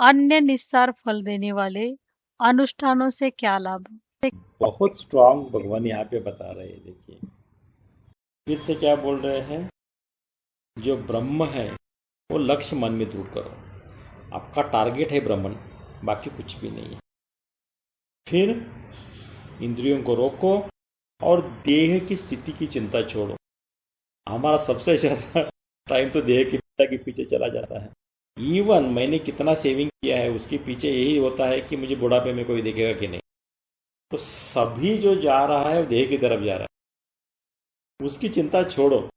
अन्य निस्सार फल देने वाले अनुष्ठानों से क्या लाभ। बहुत स्ट्रांग भगवान यहाँ पे बता रहे हैं। देखिए फिर से क्या बोल रहे हैं, जो ब्रह्म है वो लक्ष्य मन में दृढ़ करो। आपका टारगेट है ब्रह्मन, बाकी कुछ भी नहीं है। फिर इंद्रियों को रोको और देह की स्थिति की चिंता छोड़ो। हमारा सबसे ज़्यादा टाइम तो देह की चिंता के पीछे चला जाता है। इवन मैंने कितना सेविंग किया है उसके पीछे यही होता है कि मुझे बुढ़ापे में कोई देखेगा कि नहीं। तो सभी जो जा रहा है वो देह की तरफ जा रहा है, उसकी चिंता छोड़ो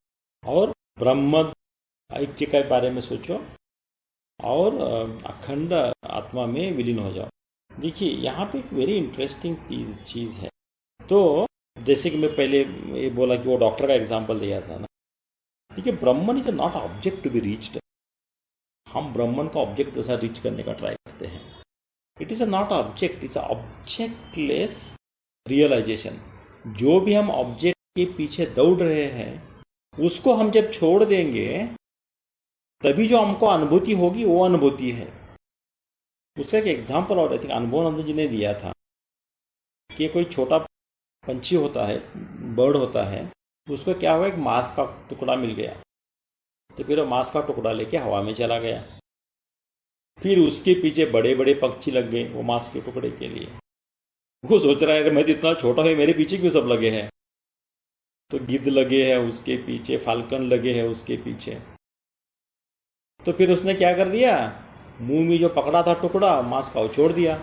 और ब्रह्म ऐक्य के बारे में सोचो और अखंड आत्मा में विलीन हो जाओ। देखिए यहाँ पे एक वेरी इंटरेस्टिंग चीज़ है। तो जैसे कि मैं पहले ये बोला कि वो डॉक्टर का एग्जांपल दिया था ना, देखिए Brahman is not object to be reached. हम ब्रह्मन का ऑब्जेक्ट जैसा रीच करने का ट्राई करते हैं। It is a not object, it's a objectless realization. जो भी हम ऑब्जेक्ट के पीछे दौड़ रहे हैं उसको हम जब छोड़ देंगे तभी जो हमको अनुभूति होगी वो अनुभूति है। उसका एक एग्जाम्पल और आई थिंक अनुभवानंद जी ने दिया था कि कोई छोटा पंछी होता है, बर्ड होता है, उसको क्या हुआ, एक मांस का टुकड़ा मिल गया। तो फिर वो मांस का टुकड़ा लेके हवा में चला गया। फिर उसके पीछे बड़े बड़े पक्षी लग गए वो मांस के टुकड़े के लिए। वो सोच रहा है अगर मैं तो इतना छोटा हूँ, मेरे पीछे क्यों सब लगे हैं। तो गिद्ध लगे हैं उसके पीछे, फाल्कन लगे हैं उसके पीछे। तो फिर उसने क्या कर दिया, मुंह में जो पकड़ा था टुकड़ा मांस का वो छोड़ दिया।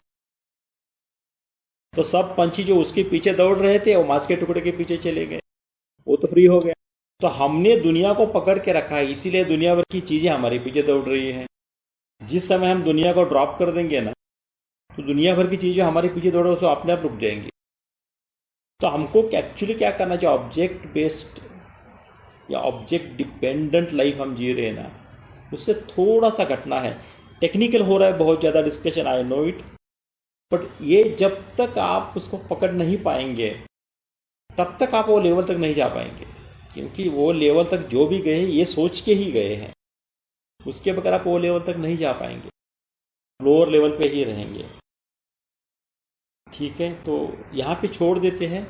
तो सब पंछी जो उसके पीछे दौड़ रहे थे वो मांस के टुकड़े के पीछे चले गए, वो तो फ्री हो गया। तो हमने दुनिया को पकड़ के रखा है, इसीलिए दुनिया भर की चीजें हमारे पीछे दौड़ रही हैं। जिस समय हम दुनिया को ड्रॉप कर देंगे ना, तो दुनिया भर की चीजें हमारे पीछे दौड़ रही अपने आप रुक जाएंगी। तो हमको एक्चुअली क्या करना चाहिए, ऑब्जेक्ट बेस्ड या ऑब्जेक्ट डिपेंडेंट लाइफ हम जी रहे हैं ना, उससे थोड़ा सा घटना है। टेक्निकल हो रहा है, बहुत ज़्यादा discussion, I know it, but ये जब तक आप उसको पकड़ नहीं पाएंगे तब तक आप वो लेवल तक नहीं जा पाएंगे। क्योंकि वो लेवल तक जो भी गए ये सोच के ही गए हैं, उसके बगैर आप वो लेवल तक नहीं जा पाएंगे, लोअर लेवल पे ही रहेंगे। ठीक है, तो यहाँ पे छोड़ देते हैं।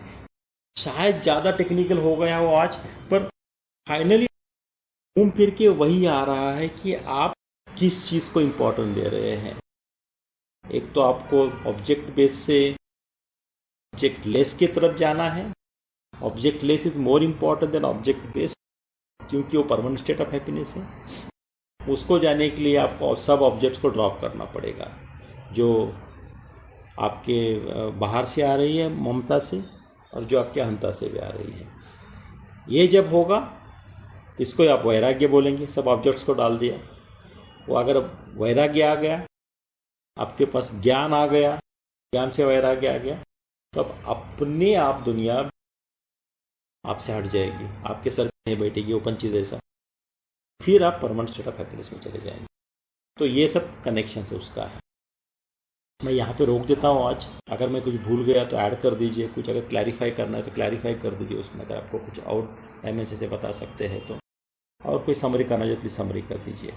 शायद ज़्यादा टेक्निकल हो गया वो आज, पर फाइनली घूम फिर के वही आ रहा है कि आप किस चीज़ को इम्पोर्टेंस दे रहे हैं। एक तो आपको ऑब्जेक्ट बेस से ऑब्जेक्ट लेस की तरफ जाना है। Object less is more important than object base, क्योंकि वो परमानेंट स्टेट ऑफ हैप्पीनेस है। उसको जाने के लिए आपको सब ऑब्जेक्ट्स को ड्रॉप करना पड़ेगा जो आपके बाहर से आ रही है ममता से, और जो आपके अहंता से भी आ रही है। ये जब होगा इसको आप वैराग्य बोलेंगे। सब ऑब्जेक्ट्स को डाल दिया, वो अगर वैराग्य आ गया, आपके पास ज्ञान आ गया, ज्ञान से वैराग्य आ गया, तो अब अपने आप दुनिया आपसे हट जाएगी, आपके सर पे नहीं बैठेगी वो पंछी जैसा। फिर आप परमानेंट स्टेट ऑफ हैप्पीनेस में चले जाएंगे। तो ये सब कनेक्शन से उसका है। मैं यहाँ पे रोक देता हूँ आज। अगर मैं कुछ भूल गया तो ऐड कर दीजिए, कुछ अगर क्लैरिफाई करना है तो क्लैरिफाई कर दीजिए उसमें, अगर आपको कुछ और डायमेंशन से बता सकते हैं तो। और कोई समरी करना है तो प्लीज़ समरी कर दीजिए।